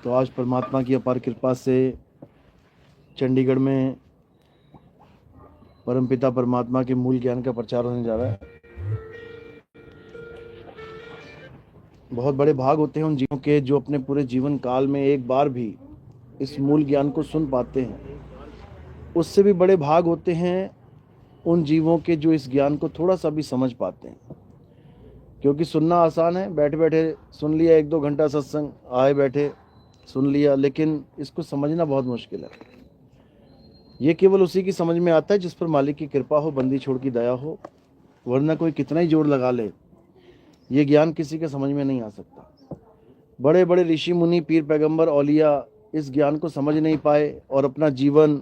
तो आज परमात्मा की अपार कृपा से चंडीगढ़ में परमपिता परमात्मा के मूल ज्ञान का प्रचार होने जा रहा है। बहुत बड़े भाग होते हैं उन जीवों के जो अपने पूरे जीवन काल में एक बार भी इस मूल ज्ञान को सुन पाते हैं। उससे भी बड़े भाग होते हैं उन जीवों के जो इस ज्ञान को थोड़ा सा भी समझ पाते हैं। क्योंकि सुनना आसान है, बैठे बैठे सुन लिया, 1-2 घंटा सत्संग आए बैठे सुन लिया, लेकिन इसको समझना बहुत मुश्किल है। ये केवल उसी की समझ में आता है जिस पर मालिक की कृपा हो, बंदी छोड़ की दया हो, वरना कोई कितना ही जोर लगा ले, ये ज्ञान किसी के समझ में नहीं आ सकता। बड़े बड़े ऋषि मुनि, पीर पैगंबर, औलिया इस ज्ञान को समझ नहीं पाए और अपना जीवन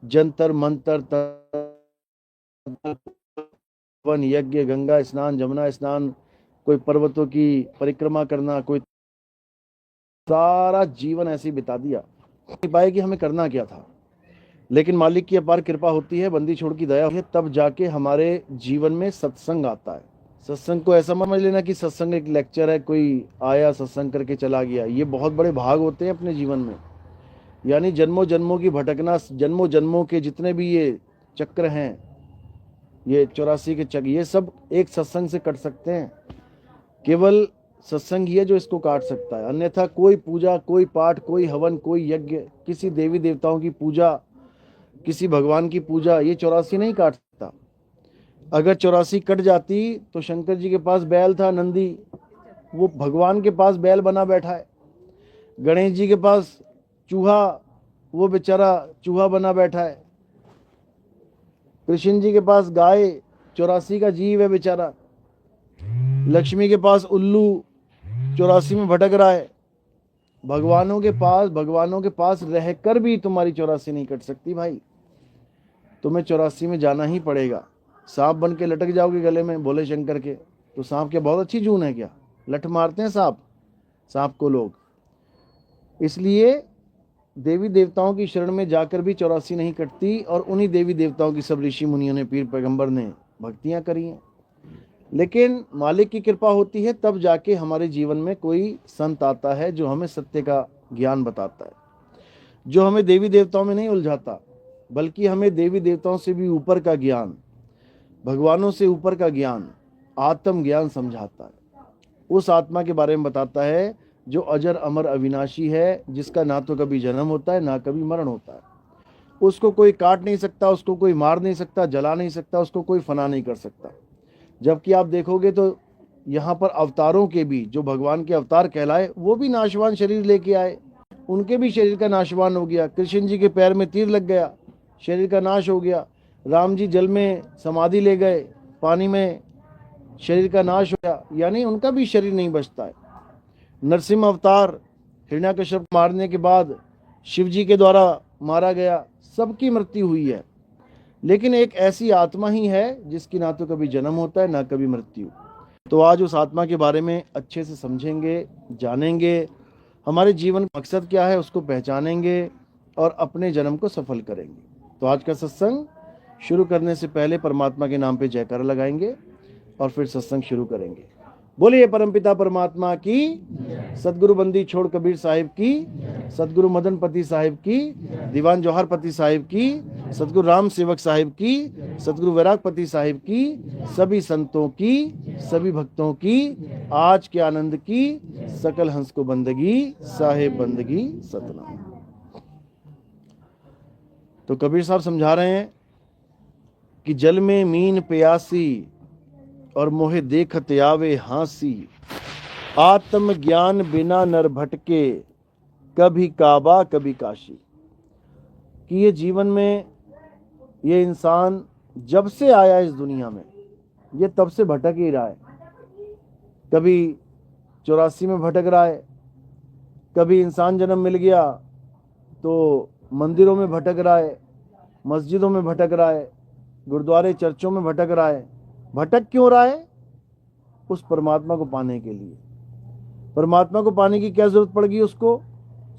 जंतर मंतर, वन, यज्ञ, गंगा स्नान, जमुना स्नान, कोई पर्वतों की परिक्रमा करना, कोई सारा जीवन ऐसे ही बिता दिया। नहीं पाए कि हमें करना क्या था। लेकिन मालिक की अपार कृपा होती है, बंदी छोड़ की दया होती है, तब जाके हमारे जीवन में सत्संग आता है। सत्संग को ऐसा समझ लेना कि सत्संग एक लेक्चर है, कोई आया सत्संग करके चला गया। ये बहुत बड़े भाग होते हैं अपने जीवन में। यानी जन्मों जन्मों की भटकना, जन्मों जन्मों के जितने भी ये चक्र हैं, ये 84 के चक्र, ये सब एक सत्संग से कट सकते हैं। केवल सत्संग ही है जो इसको काट सकता है। अन्यथा कोई पूजा, कोई पाठ, कोई हवन, कोई यज्ञ, किसी देवी देवताओं की पूजा, किसी भगवान की पूजा, ये 84 नहीं काट सकता। अगर 84 कट जाती तो शंकर जी के पास बैल था, नंदी, वो भगवान के पास बैल बना बैठा है। गणेश जी के पास चूहा, वो बेचारा चूहा बना बैठा है। कृष्ण जी के पास गाय, 84 का जीव है बेचारा। लक्ष्मी के पास उल्लू, 84 में भटक रहा है। भगवानों के पास रहकर भी तुम्हारी 84 नहीं कट सकती भाई। तुम्हें 84 में जाना ही पड़ेगा। सांप बन के लटक जाओगे गले में भोले शंकर के, तो सांप क्या बहुत अच्छी जून है क्या? लठ मारते हैं सांप को लोग। इसलिए देवी देवताओं की शरण में जाकर भी 84 नहीं कटती, और उन्हीं देवी देवताओं की सब ऋषि मुनियों ने, पीर पैगंबर ने भक्तियां करी हैं। लेकिन मालिक की कृपा होती है तब जाके हमारे जीवन में कोई संत आता है जो हमें सत्य का ज्ञान बताता है, जो हमें देवी देवताओं में नहीं उलझाता, बल्कि हमें देवी देवताओं से भी ऊपर का ज्ञान, भगवानों से ऊपर का ज्ञान, आत्म ज्ञान समझाता है। उस आत्मा के बारे में बताता है जो अजर अमर अविनाशी है, जिसका ना तो कभी जन्म होता है ना कभी मरण होता है। उसको कोई काट नहीं सकता, उसको कोई मार नहीं सकता, जला नहीं सकता, उसको कोई फना नहीं कर सकता। जबकि आप देखोगे तो यहाँ पर अवतारों के भी, जो भगवान के अवतार कहलाए, वो भी नाशवान शरीर लेके आए, उनके भी शरीर का नाशवान हो गया। कृष्ण जी के पैर में तीर लग गया, शरीर का नाश हो गया। राम जी जल में समाधि ले गए, पानी में, शरीर का नाश हो गया, यानी उनका भी शरीर नहीं बचता है। नरसिंह अवतार, हिरण्यकश्यप मारने के बाद शिव जी के द्वारा मारा गया, सबकी मृत्यु हुई है। लेकिन एक ऐसी आत्मा ही है जिसकी ना तो कभी जन्म होता है ना कभी मृत्यु। तो आज उस आत्मा के बारे में अच्छे से समझेंगे, जानेंगे, हमारे जीवन का मकसद क्या है उसको पहचानेंगे और अपने जन्म को सफल करेंगे। तो आज का सत्संग शुरू करने से पहले परमात्मा के नाम पे जयकारा लगाएंगे और फिर सत्संग शुरू करेंगे। बोलिए परमपिता परमात्मा की, सदगुरु बंदी छोड़ कबीर साहिब की, सदगुरु मदन पति साहिब की, दीवान जौहर पति साहिब की, सदगुरु राम सेवक साहिब की, सदगुरु वैराग पति साहिब की, सभी संतों की, सभी भक्तों की, आज के आनंद की, सकल हंस को बंदगी, साहेब बंदगी सतनाम। तो कबीर साहब समझा रहे हैं कि जल में मीन प्यासी और मोहे देखत आवे हांसी, आत्म ज्ञान बिना नर भटके, कभी काबा कभी काशी। कि ये जीवन में ये इंसान जब से आया इस दुनिया में, ये तब से भटक ही रहा है। कभी 84 में भटक रहा है, कभी इंसान जन्म मिल गया तो मंदिरों में भटक रहा है, मस्जिदों में भटक रहा है, गुरुद्वारे चर्चों में भटक रहा है। भटक क्यों रहा है? उस परमात्मा को पाने के लिए। परमात्मा को पाने की क्या जरूरत पड़ गई उसको?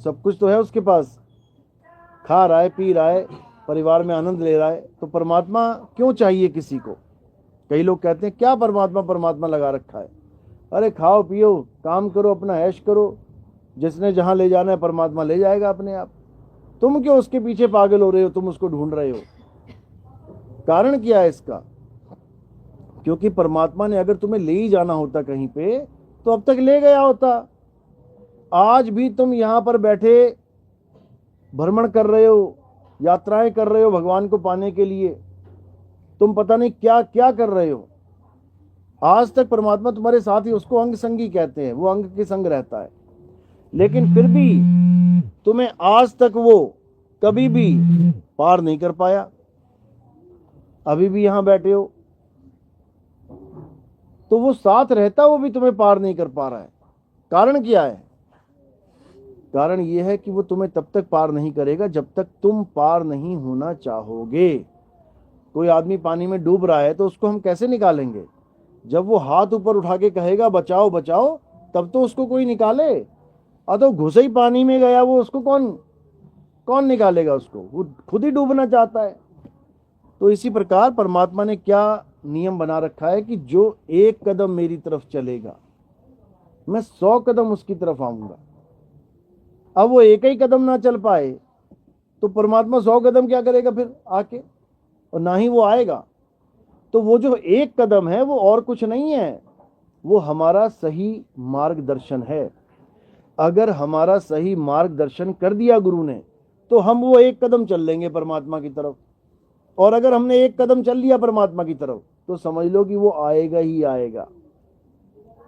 सब कुछ तो है उसके पास, खा रहा है, पी रहा है, परिवार में आनंद ले रहा है, तो परमात्मा क्यों चाहिए किसी को? कई लोग कहते हैं क्या परमात्मा परमात्मा लगा रखा है। अरे खाओ पियो, काम करो, अपना ऐश करो, जिसने जहां ले जाना है परमात्मा ले जाएगा अपने आप। तुम क्यों उसके पीछे पागल हो रहे हो, तुम उसको ढूंढ रहे हो? कारण क्या है इसका? क्योंकि परमात्मा ने अगर तुम्हें ले ही जाना होता कहीं पे तो अब तक ले गया होता। आज भी तुम यहां पर बैठे भ्रमण कर रहे हो, यात्राएं कर रहे हो भगवान को पाने के लिए, तुम पता नहीं क्या क्या कर रहे हो। आज तक परमात्मा तुम्हारे साथ ही, उसको अंग संगी कहते हैं, वो अंग के संग रहता है, लेकिन फिर भी तुम्हें आज तक वो कभी भी पार नहीं कर पाया। अभी भी यहां बैठे हो तो वो साथ रहता, वो भी तुम्हें पार नहीं कर पा रहा है। कारण क्या है? कारण यह है कि वो तुम्हें तब तक पार नहीं करेगा जब तक तुम पार नहीं होना चाहोगे। कोई आदमी पानी में डूब रहा है तो उसको हम कैसे निकालेंगे? जब वो हाथ ऊपर उठा के कहेगा बचाओ बचाओ, तब तो उसको कोई निकाले। तो घुसे ही पानी में गया वो, उसको कौन कौन निकालेगा? उसको वो खुद ही डूबना चाहता है। तो इसी प्रकार परमात्मा ने क्या नियम बना रखा है कि जो एक कदम मेरी तरफ चलेगा मैं 100 कदम उसकी तरफ आऊंगा। अब वो एक ही कदम ना चल पाए तो परमात्मा 100 कदम क्या करेगा फिर आके? और ना ही वो आएगा। तो वो जो एक कदम है वो और कुछ नहीं है, वो हमारा सही मार्गदर्शन है। अगर हमारा सही मार्गदर्शन कर दिया गुरु ने तो हम वो एक कदम चल लेंगे परमात्मा की तरफ। और अगर हमने एक कदम चल लिया परमात्मा की तरफ तो समझ लो कि वो आएगा ही आएगा,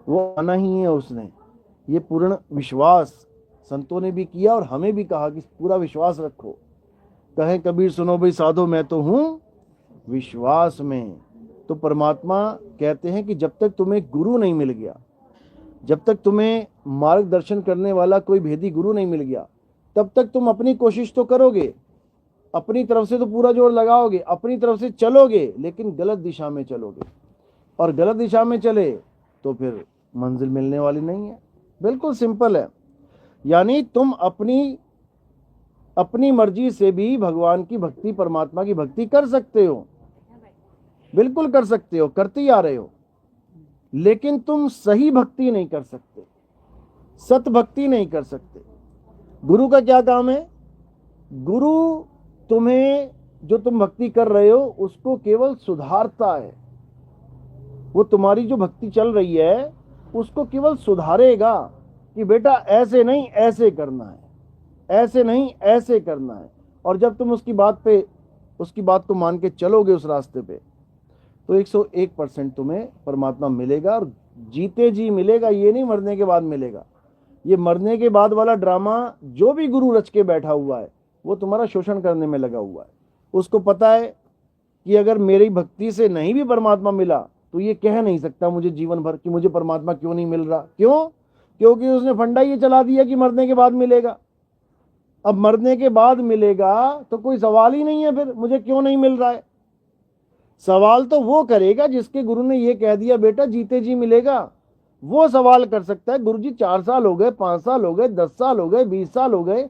वो आना ही है उसने। ये पूर्ण विश्वास संतों ने भी किया और हमें भी कहा कि पूरा विश्वास रखो। कहे कबीर सुनो भाई साधो मैं तो हूं विश्वास में। तो परमात्मा कहते हैं कि जब तक तुम्हें गुरु नहीं मिल गया, जब तक तुम्हें मार्गदर्शन करने वाला कोई भेदी गुरु नहीं मिल गया, तब तक तुम अपनी कोशिश तो करोगे, अपनी तरफ से तो पूरा जोर लगाओगे, अपनी तरफ से चलोगे, लेकिन गलत दिशा में चलोगे। और गलत दिशा में चले तो फिर मंजिल मिलने वाली नहीं है। बिल्कुल सिंपल है। यानी तुम अपनी मर्जी से भी भगवान की भक्ति, परमात्मा की भक्ति कर सकते हो, बिल्कुल कर सकते हो, करते ही आ रहे हो, लेकिन तुम सही भक्ति नहीं कर सकते, सत भक्ति नहीं कर सकते। गुरु का क्या काम है? गुरु तुम्हें, जो तुम भक्ति कर रहे हो उसको केवल सुधारता है। वो तुम्हारी जो भक्ति चल रही है उसको केवल सुधारेगा कि बेटा ऐसे नहीं ऐसे करना है, ऐसे नहीं ऐसे करना है। और जब तुम उसकी बात को मान के चलोगे उस रास्ते पे तो 101% तुम्हें परमात्मा मिलेगा, और जीते जी मिलेगा। ये नहीं मरने के बाद मिलेगा। ये मरने के बाद वाला ड्रामा जो भी गुरु रच के बैठा हुआ है वो तुम्हारा शोषण करने में लगा हुआ है। उसको पता है कि अगर मेरी भक्ति से नहीं भी परमात्मा मिला तो ये कह नहीं सकता मुझे जीवन भर कि मुझे परमात्मा क्यों नहीं मिल रहा। क्यों? क्योंकि उसने फंडा ये चला दिया कि मरने के बाद मिलेगा। अब मरने के बाद मिलेगा तो कोई सवाल ही नहीं है फिर मुझे क्यों नहीं मिल रहा है। सवाल तो वो करेगा जिसके गुरु ने ये कह दिया बेटा जीते जी मिलेगा। वो सवाल कर सकता है गुरुजी 4 साल हो गए, 5 साल हो गए, 10 साल हो गए, 20 साल हो गए,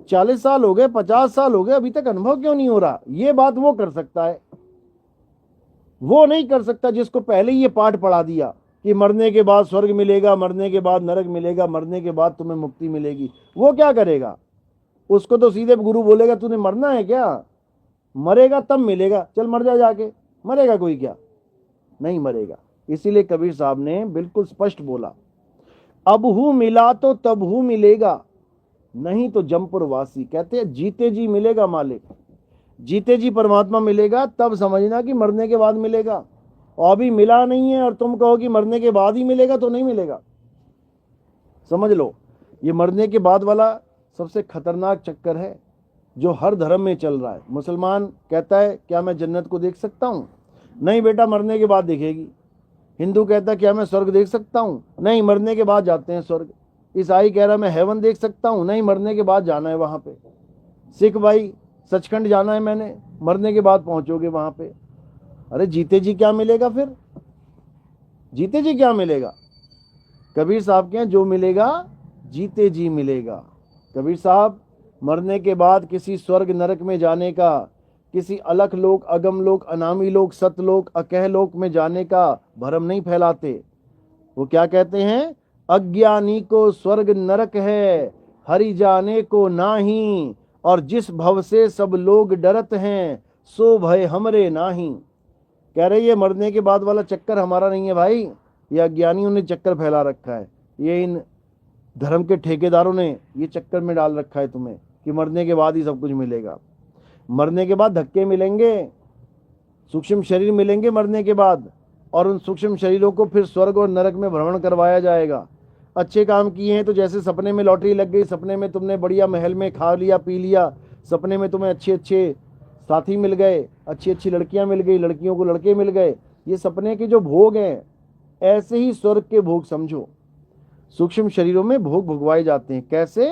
40 साल हो गए, 50 साल हो गए, अभी तक अनुभव क्यों नहीं हो रहा। ये बात वो कर सकता है। वो नहीं कर सकता जिसको पहले ही ये पाठ पढ़ा दिया कि मरने के बाद स्वर्ग मिलेगा, मरने के बाद नरक मिलेगा, मरने के बाद तुम्हें मुक्ति मिलेगी। वो क्या करेगा? उसको तो सीधे गुरु बोलेगा तूने मरना है क्या? मरेगा तब मिलेगा, चल मर जा जाके। मरेगा कोई क्या? नहीं मरेगा। इसीलिए कबीर साहब ने बिल्कुल स्पष्ट बोला, अब हूं मिला तो तब हूं मिलेगा, नहीं तो जमपुर वासी। कहते हैं जीते जी मिलेगा मालिक, जीते जी परमात्मा मिलेगा, तब समझना कि मरने के बाद मिलेगा। और अभी मिला नहीं है और तुम कहो कि मरने के बाद ही मिलेगा तो नहीं मिलेगा। समझ लो, ये मरने के बाद वाला सबसे खतरनाक चक्कर है जो हर धर्म में चल रहा है। मुसलमान कहता है क्या मैं जन्नत को देख सकता हूं? नहीं बेटा, मरने के बाद दिखेगी। हिंदू कहता है क्या मैं स्वर्ग देख सकता हूं? नहीं, मरने के बाद जाते हैं स्वर्ग। ईसाई कह रहा है मैं हेवन देख सकता हूं? नहीं, मरने के बाद जाना है वहां पे। सिख भाई सचखंड जाना है मैंने, मरने के बाद पहुंचोगे वहां पे। अरे जीते जी क्या मिलेगा फिर? जीते जी क्या मिलेगा? कबीर साहब के यहाँ जो मिलेगा जीते जी मिलेगा। कबीर साहब मरने के बाद किसी स्वर्ग नरक में जाने का, किसी अलख लोक, अगम लोक, अनामी लोक, सतलोक, अकह लोक में जाने का भ्रम नहीं फैलाते। वो क्या कहते हैं? अज्ञानी को स्वर्ग नरक है, हरि जाने को नाही। और जिस भव से सब लोग डरत हैं, सो भय हमरे नाही। कह रहे ये मरने के बाद वाला चक्कर हमारा नहीं है भाई, ये अज्ञानियों ने चक्कर फैला रखा है, ये इन धर्म के ठेकेदारों ने ये चक्कर में डाल रखा है तुम्हें कि मरने के बाद ही सब कुछ मिलेगा। मरने के बाद धक्के मिलेंगे, सूक्ष्म शरीर मिलेंगे मरने के बाद, और उन सूक्ष्म शरीरों को फिर स्वर्ग और नरक में भ्रमण करवाया जाएगा। अच्छे काम किए हैं तो जैसे सपने में लॉटरी लग गई, सपने में तुमने बढ़िया महल में खा लिया पी लिया, सपने में तुम्हें अच्छे अच्छे साथी मिल गए, अच्छी अच्छी लड़कियां मिल गई, लड़कियों को लड़के मिल गए, ये सपने के जो भोग हैं, ऐसे ही स्वर्ग के भोग समझो। सूक्ष्म शरीरों में भोग भुगवाए जाते हैं। कैसे?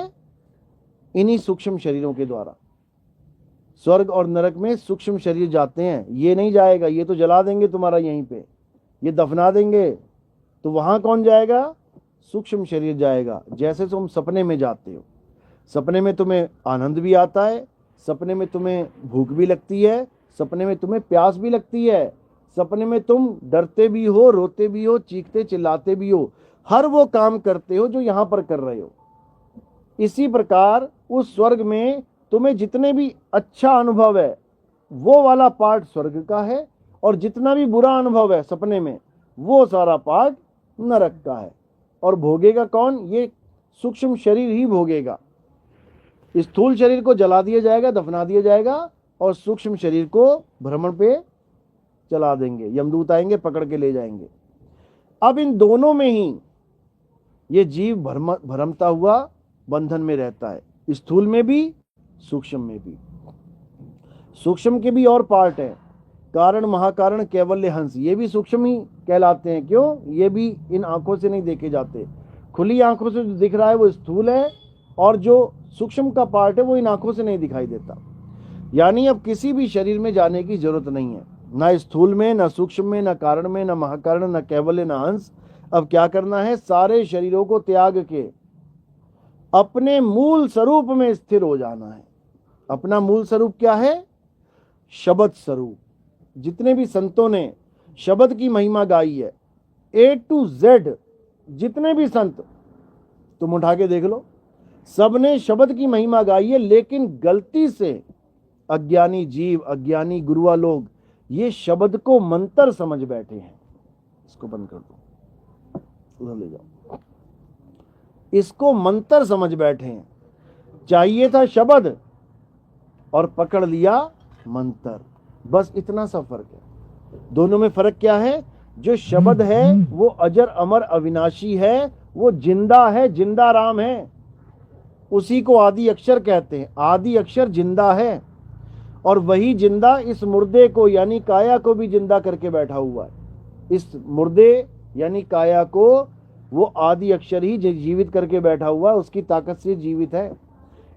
इन्हीं सूक्ष्म शरीरों के द्वारा। स्वर्ग और नरक में सूक्ष्म शरीर जाते हैं, ये नहीं जाएगा, ये तो जला देंगे तुम्हारा यहीं पे, ये दफना देंगे। तो वहां कौन जाएगा? सूक्ष्म शरीर जाएगा। जैसे तुम सपने में जाते हो, सपने में तुम्हें आनंद भी आता है, सपने में तुम्हें भूख भी लगती है, सपने में तुम्हें प्यास भी लगती है, सपने में तुम डरते भी हो, रोते भी हो, चीखते चिल्लाते भी हो, हर वो काम करते हो जो यहां पर कर रहे हो। इसी प्रकार उस स्वर्ग में तुम्हें जितने भी अच्छा अनुभव है वो वाला पार्ट स्वर्ग का है, और जितना भी बुरा अनुभव है सपने में वो सारा पार्ट नरक का है। और भोगेगा कौन? ये सूक्ष्म शरीर ही भोगेगा। स्थूल शरीर को जला दिया जाएगा, दफना दिया जाएगा, और सूक्ष्म शरीर को भ्रमण पे चला देंगे, यमदूत आएंगे पकड़ के ले जाएंगे। अब इन दोनों में ही ये जीव भ्रमता हुआ बंधन में रहता है, स्थूल में भी सूक्ष्म में भी। सूक्ष्म के भी और पार्ट है, कारण महाकारण कैवल्य हंस, ये भी सूक्ष्म ही कहलाते हैं। क्यों? ये भी इन आंखों से नहीं देखे जाते। खुली आंखों से जो दिख रहा है वो स्थूल है, और जो सूक्ष्म का पार्ट है वो इन आंखों से नहीं दिखाई देता। यानी अब किसी भी शरीर में जाने की जरूरत नहीं है, ना स्थूल में, ना सूक्ष्म में, ना कारण में, ना महाकारण, ना कैवल्य, ना हंस। अब क्या करना है? सारे शरीरों को त्याग के अपने मूल स्वरूप में स्थिर हो जाना है। अपना मूल स्वरूप क्या है? शब्द स्वरूप। जितने भी संतों ने शब्द की महिमा गाई है, A to Z जितने भी संत तुम उठा के देख लो, सबने शब्द की महिमा गाई है, लेकिन गलती से अज्ञानी जीव, अज्ञानी गुरुआ लोग ये शब्द को मंत्र समझ बैठे हैं। इसको बंद कर दो, उधर ले जाओ। इसको मंत्र समझ बैठे हैं। चाहिए था शब्द और पकड़ लिया मंत्र, बस इतना सा फर्क है। दोनों में फर्क क्या है? जो शब्द है वो अजर अमर अविनाशी है, वो जिंदा है, जिंदा राम है, उसी को आदि अक्षर कहते हैं। आदि अक्षर जिंदा है, और वही जिंदा इस मुर्दे को यानी काया को भी जिंदा करके बैठा हुआ है। इस मुर्दे यानी काया को वो आदि अक्षर ही जीवित करके बैठा हुआ है, उसकी ताकत से जीवित है।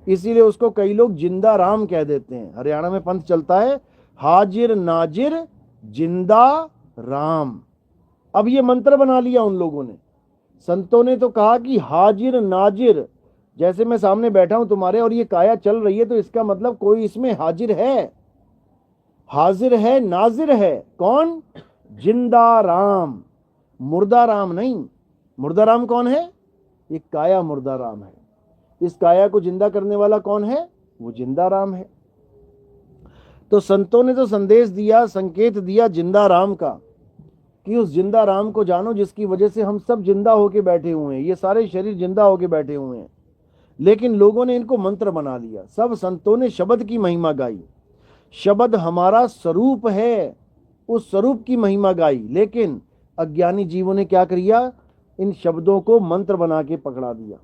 इसीलिए उसको कई लोग जिंदा राम कह देते हैं। हरियाणा में पंथ चलता है, हाजिर नाजिर जिंदा राम। अब ये मंत्र बना लिया उन लोगों ने। संतों ने तो कहा कि हाजिर नाजिर, जैसे मैं सामने बैठा हूं तुम्हारे और ये काया चल रही है, तो इसका मतलब कोई इसमें हाजिर है, हाजिर है, नाजिर है। कौन? जिंदा राम, मुर्दा राम नहीं। मुर्दा राम कौन है? ये काया मुर्दा राम है। इस काया को जिंदा करने वाला कौन है? वो जिंदा राम है। तो संतों ने तो संदेश दिया, संकेत दिया जिंदा राम का, कि उस जिंदा राम को जानो जिसकी वजह से हम सब जिंदा होके बैठे हुए हैं, ये सारे शरीर जिंदा होके बैठे हुए हैं। लेकिन लोगों ने इनको मंत्र बना लिया। सब संतों ने शब्द की महिमा गाई, शब्द हमारा स्वरूप है, उस स्वरूप की महिमा गाई। लेकिन अज्ञानी जीवों ने क्या किया? इन शब्दों को मंत्र बना के पकड़ा दिया।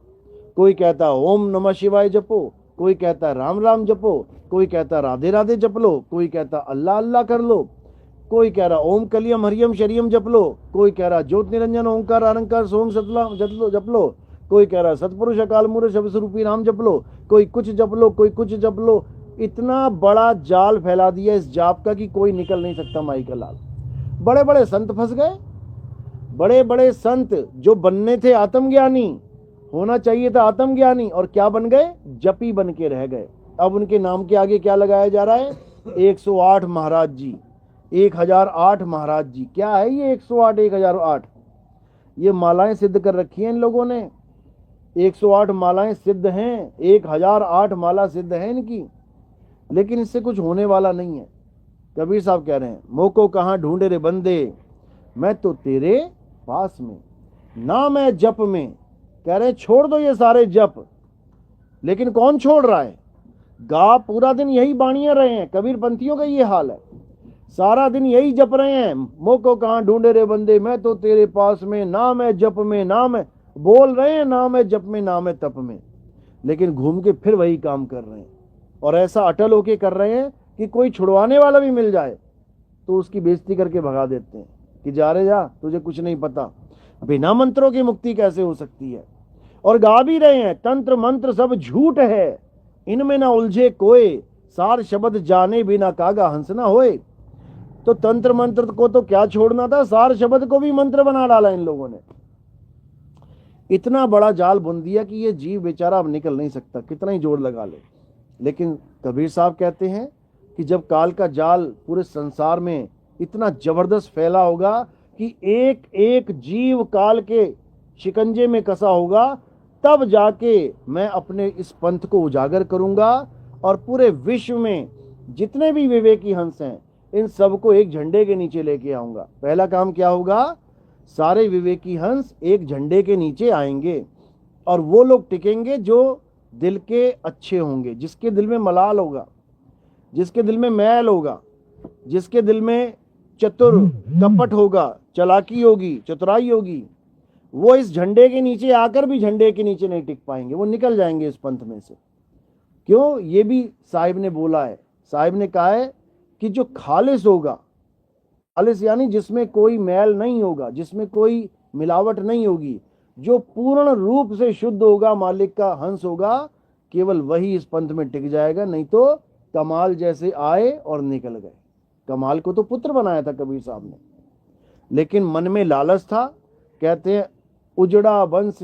कोई कहता ओम नमः शिवाय जपो, कोई कहता राम राम जपो, कोई कहता राधे राधे जप लो, कोई कहता अल्लाह अल्लाह कर लो, कोई कह रहा ओम कलियम हरियम शरियम जप लो, कोई कह रहा ज्योत निरंजन ओंकार आरंकार सोम सतला जप लो, कोई कह रहा सतपुरुष अकाल मूर्त शब्द स्वरूपी नाम जप लो, कोई कुछ जप लो, कोई कुछ जप लो। इतना बड़ा जाल फैला दिया इस जाप का कि कोई निकल नहीं सकता। माई का लाल, बड़े बड़े संत फंस गए। बड़े बड़े संत जो बनने थे आत्मज्ञानी, होना चाहिए था आत्मज्ञानी, और क्या बन गए? जपी बन के रह गए। अब उनके नाम के आगे क्या लगाया जा रहा है? 108 महाराज जी, 1008 महाराज जी। क्या है ये 108 1008? ये मालाएं सिद्ध कर रखी हैं इन लोगों ने, 108 मालाएं सिद्ध हैं, 1008 माला सिद्ध है इनकी, लेकिन इससे कुछ होने वाला नहीं है। कबीर साहब कह रहे हैं, मोको कहाँ ढूंढे रे बंदे, मैं तो तेरे पास में, ना मैं जप में। कह रहे हैं छोड़ दो ये सारे जप, लेकिन कौन छोड़ रहा है? गा पूरा दिन यही बाणियां रहे हैं, कबीर पंथियों का ये हाल है, सारा दिन यही जप रहे हैं, मोको कहाँ ढूंढे रे बंदे, मैं तो तेरे पास में, ना मैं जप में, ना मैं बोल रहे हैं, ना मैं जप में, ना मैं तप में, लेकिन घूम के फिर वही काम कर रहे हैं। और ऐसा अटल होके कर रहे हैं कि कोई छुड़वाने वाला भी मिल जाए तो उसकी बेइज्जती करके भगा देते हैं कि जा रे जा, तुझे कुछ नहीं पता, बिना मंत्रों की मुक्ति कैसे हो सकती है। और गा भी रहे हैं, तंत्र मंत्र सब झूठ है, इनमें ना उलझे कोई, सार शब्द जाने बिना कागा हंस ना होए। तो तंत्र मंत्र को तो क्या छोड़ना था, सार शब्द को भी मंत्र बना डाला इन लोगों ने। इतना बड़ा जाल बुन दिया कि ये जीव बेचारा अब निकल नहीं सकता, कितना ही जोर लगा ले। लेकिन कबीर साहब कहते हैं कि जब काल का जाल पूरे संसार में इतना जबरदस्त फैला होगा कि एक एक जीव काल के शिकंजे में कसा होगा, तब जाके मैं अपने इस पंथ को उजागर करूंगा और पूरे विश्व में जितने भी विवेकी हंस हैं इन सबको एक झंडे के नीचे लेके आऊंगा। पहला काम क्या होगा, सारे विवेकी हंस एक झंडे के नीचे आएंगे और वो लोग टिकेंगे जो दिल के अच्छे होंगे, जिसके दिल में मलाल होगा, जिसके दिल में मैल होगा, जिसके दिल में चतुर कपट होगा, चालाकी होगी, चतुराई होगी, वो इस झंडे के नीचे आकर भी झंडे के नीचे नहीं टिक पाएंगे, वो निकल जाएंगे इस पंथ में से। क्यों? ये भी साहिब ने बोला है, साहिब ने कहा है कि जो खालिस होगा, खालिस यानी जिसमें कोई मैल नहीं होगा, जिसमें कोई मिलावट नहीं होगी, जो पूर्ण रूप से शुद्ध होगा, मालिक का हंस होगा, केवल वही इस पंथ में टिक जाएगा, नहीं तो कमाल जैसे आए और निकल गए। कमाल को तो पुत्र बनाया था कबीर साहब ने, लेकिन मन में लालच था। कहते हैं उजड़ा वंश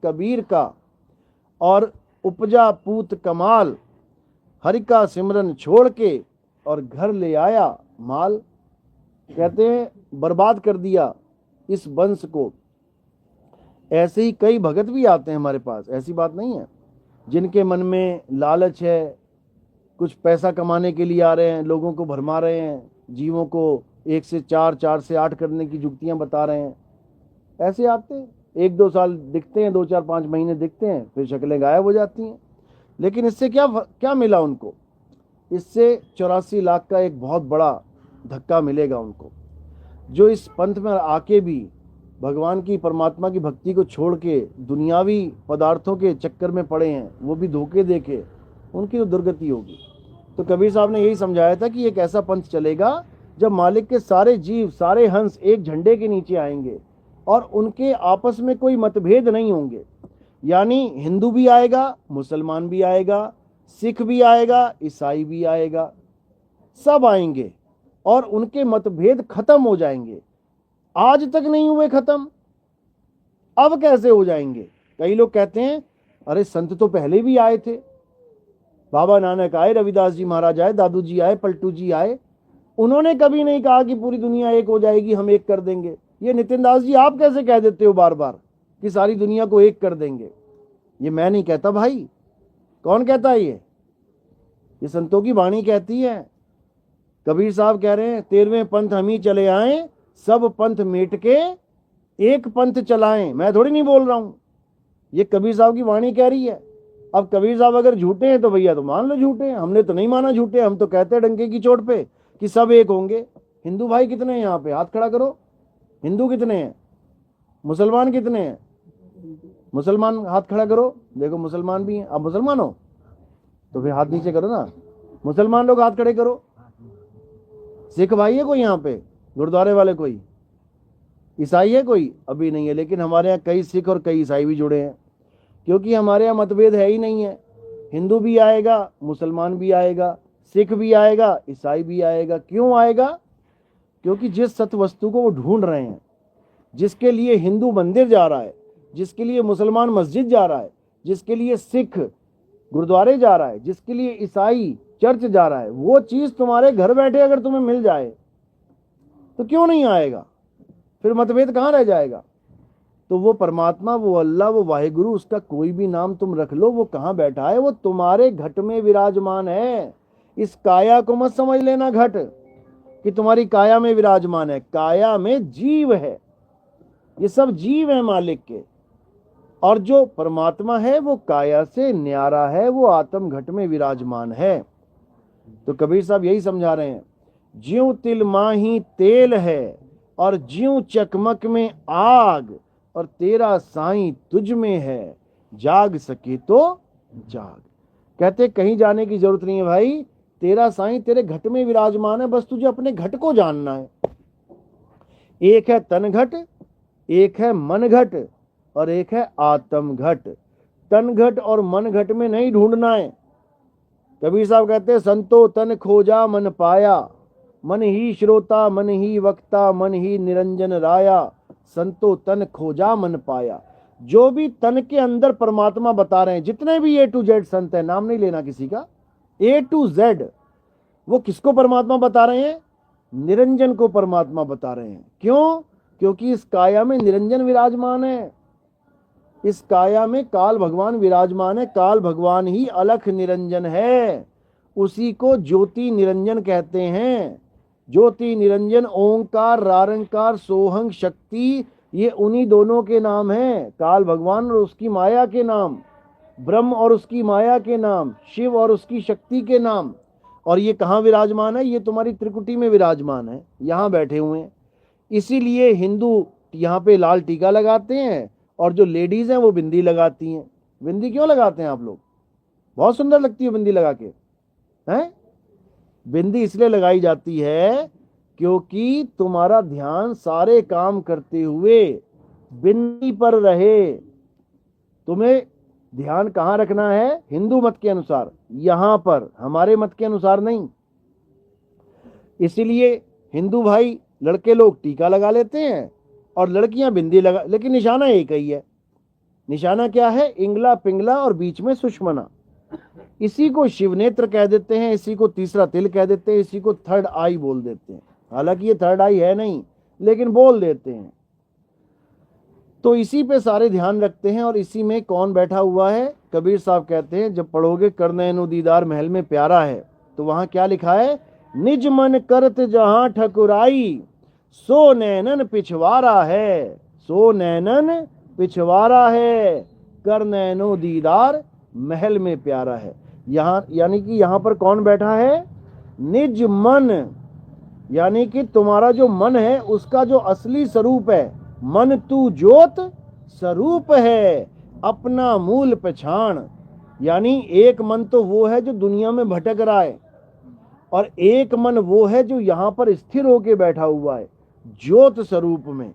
कबीर का और उपजा पूत कमाल, हरि का सिमरन छोड़ के और घर ले आया माल। कहते हैं बर्बाद कर दिया इस वंश को। ऐसे ही कई भगत भी आते हैं हमारे पास, ऐसी बात नहीं है, जिनके मन में लालच है, कुछ पैसा कमाने के लिए आ रहे हैं, लोगों को भरमा रहे हैं, जीवों को 1 से 4, 4 से 8 करने की जुक्तियां बता रहे हैं। ऐसे आते हैं, 1-2 साल दिखते हैं, 2-4-5 महीने दिखते हैं, फिर शक्लें गायब हो जाती हैं। लेकिन इससे क्या मिला उनको? इससे 84 लाख का एक बहुत बड़ा धक्का मिलेगा उनको, जो इस पंथ में आके भी भगवान की, परमात्मा की भक्ति को छोड़ के दुनियावी पदार्थों के चक्कर में पड़े हैं, वो भी धोखे देके, उनकी तो दुर्गति होगी। तो कबीर साहब ने यही समझाया था कि एक ऐसा पंथ चलेगा जब मालिक के सारे जीव, सारे हंस एक झंडे के नीचे आएंगे और उनके आपस में कोई मतभेद नहीं होंगे। यानी हिंदू भी आएगा, मुसलमान भी आएगा, सिख भी आएगा, ईसाई भी आएगा, सब आएंगे और उनके मतभेद खत्म हो जाएंगे। आज तक नहीं हुए खत्म, अब कैसे हो जाएंगे? कई लोग कहते हैं अरे संत तो पहले भी आए थे, बाबा नानक आए, रविदास जी महाराज आए, दादू जी आए, पलटू जी आए, उन्होंने कभी नहीं कहा कि पूरी दुनिया एक हो जाएगी, हम एक कर देंगे। ये नितिन दास जी आप कैसे कह देते हो बार बार कि सारी दुनिया को एक कर देंगे? ये मैं नहीं कहता भाई, कौन कहता है? ये संतों की वाणी कहती है। कबीर साहब कह रहे हैं 13वें पंथ हम ही चले आए, सब पंथ मेट के एक पंथ चलाएं। मैं थोड़ी नहीं बोल रहा हूं, ये कबीर साहब की वाणी कह रही है। अब कबीर साहब अगर झूठे हैं तो भैया तो मान लो झूठे हैं, हमने तो नहीं माना झूठे, हम तो कहते हैं डंके की चोट पे कि सब एक होंगे। हिंदू भाई कितने हैं यहाँ पे? हाथ खड़ा करो। हिंदू कितने हैं? मुसलमान कितने हैं? मुसलमान हाथ खड़ा करो। देखो मुसलमान भी हैं। आप मुसलमान हो तो फिर हाथ नीचे करो ना। मुसलमान लोग हाथ खड़े करो। सिख भाई है कोई यहाँ पे? गुरुद्वारे वाले कोई? ईसाई है कोई? अभी नहीं है, लेकिन हमारे यहाँ कई सिख और कई ईसाई भी जुड़े हैं, क्योंकि हमारे यहाँ मतभेद है ही नहीं है। हिंदू भी आएगा, मुसलमान भी आएगा, सिख भी आएगा, ईसाई भी आएगा। क्यों आएगा? क्योंकि जिस सत्य वस्तु को वो ढूंढ रहे हैं, जिसके लिए हिंदू मंदिर जा रहा है, जिसके लिए मुसलमान मस्जिद जा रहा है, जिसके लिए सिख गुरुद्वारे जा रहा है, जिसके लिए ईसाई चर्च जा रहा है, वो चीज तुम्हारे घर बैठे अगर तुम्हें मिल जाए तो क्यों नहीं आएगा? फिर मतभेद कहाँ रह जाएगा। तो वो परमात्मा, वो अल्लाह, वो वाहिगुरु, उसका कोई भी नाम तुम रख लो, वो कहाँ बैठा है, वो तुम्हारे घट में विराजमान है। इस काया को मत समझ लेना घट कि तुम्हारी काया में विराजमान है, काया में जीव है, ये सब जीव है मालिक के। और जो परमात्मा है वो काया से न्यारा है, वो आत्म घट में विराजमान है। तो कबीर साहब यही समझा रहे हैं, ज्यों तिल माही तेल है और ज्यों चकमक में आग, और तेरा साईं तुझ में है, जाग सके तो जाग। कहते कहीं जाने की जरूरत नहीं है भाई, तेरा साईं तेरे घट में विराजमान है, बस तुझे अपने घट को जानना है। एक है तन घट, एक है मन घट, और एक है आत्म घट। तन घट और मन घट में नहीं ढूंढना है। कबीर साहब कहते हैं, संतो तन खोजा मन पाया, मन ही श्रोता मन ही वक्ता मन ही निरंजन राया, संतो तन खोजा मन पाया। जो भी तन के अंदर परमात्मा बता रहे हैं, जितने भी A to Z संत है, नाम नहीं लेना किसी का, A to Z, वो किसको परमात्मा बता रहे हैं? निरंजन को परमात्मा बता रहे हैं। क्यों? क्योंकि इस काया में निरंजन विराजमान है, इस काया में काल भगवान विराजमान है। काल भगवान ही अलख निरंजन है, उसी को ज्योति निरंजन कहते हैं। ज्योति निरंजन, ओंकार, रारंकार, सोहंग, शक्ति, ये उन्हीं दोनों के नाम हैं। काल भगवान और उसकी माया के नाम, ब्रह्म और उसकी माया के नाम, शिव और उसकी शक्ति के नाम। और ये कहाँ विराजमान है? ये तुम्हारी त्रिकुटी में विराजमान है, यहाँ बैठे हुए हैं। इसीलिए हिंदू यहाँ पे लाल टीका लगाते हैं, और जो लेडीज हैं वो बिंदी लगाती हैं। बिंदी क्यों लगाते हैं आप लोग? बहुत सुंदर लगती है बिंदी लगा के, हैं? बिंदी इसलिए लगाई जाती है क्योंकि तुम्हारा ध्यान सारे काम करते हुए बिंदी पर रहे। तुम्हें ध्यान कहाँ रखना है? हिंदू मत के अनुसार यहां पर, हमारे मत के अनुसार नहीं। इसीलिए हिंदू भाई, लड़के लोग टीका लगा लेते हैं और लड़कियां बिंदी लगा, लेकिन निशाना एक ही है। निशाना क्या है? इंगला पिंगला और बीच में सुषमना। इसी को शिव नेत्र कह देते हैं, इसी को तीसरा तिल कह देते हैं, इसी को थर्ड आई बोल देते हैं। हालांकि ये थर्ड आई है नहीं, लेकिन बोल देते हैं। तो इसी पे सारे ध्यान रखते हैं। और इसी में कौन बैठा हुआ है? कबीर साहब कहते हैं, जब पढ़ोगे कर नैनो दीदार महल में प्यारा है, तो वहां क्या लिखा है? निज मन करत जहां ठकुराई, सो नैनन पिछवारा है, सो नैनन पिछवारा है, कर नैनो दीदार महल में प्यारा है। यहाँ यानी कि यहाँ पर कौन बैठा है? निज मन, यानी कि तुम्हारा जो मन है उसका जो असली स्वरूप है। मन तू ज्योत स्वरूप है, अपना मूल पहचान। यानी एक मन तो वो है जो दुनिया में भटक रहा है, और एक मन वो है जो यहाँ पर स्थिर होके बैठा हुआ है ज्योत स्वरूप में।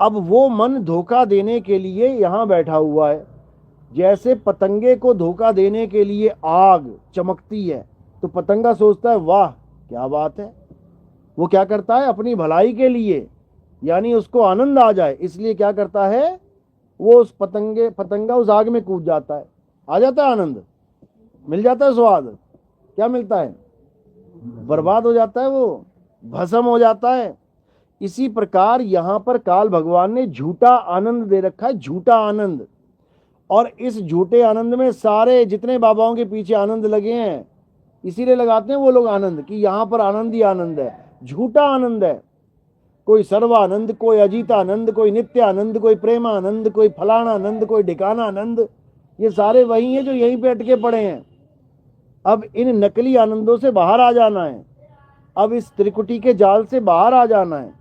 अब वो मन धोखा देने के लिए यहाँ बैठा हुआ है। जैसे पतंगे को धोखा देने के लिए आग चमकती है, तो पतंगा सोचता है वाह क्या बात है। वो क्या करता है? अपनी भलाई के लिए, यानी उसको आनंद आ जाए, इसलिए क्या करता है? वो उस पतंगा उस आग में कूद जाता है, आ जाता है आनंद, मिल जाता है स्वाद। क्या मिलता है? बर्बाद हो जाता है, वो भस्म हो जाता है। इसी प्रकार यहां पर काल भगवान ने झूठा आनंद दे रखा है, झूठा आनंद। और इस झूठे आनंद में सारे जितने बाबाओं के पीछे आनंद लगे हैं, इसीलिए लगाते हैं वो लोग आनंद, कि यहां पर आनंद ही आनंद है। झूठा आनंद है, कोई सर्वानंद, कोई अजीतानंद, कोई नित्यानंद, कोई प्रेमानंद, कोई फलाना आनंद, कोई ढिकाना आनंद। ये सारे वही हैं जो यहीं पे अटके पड़े हैं। अब इन नकली आनंदों से बाहर आ जाना है, अब इस त्रिकुटी के जाल से बाहर आ जाना है।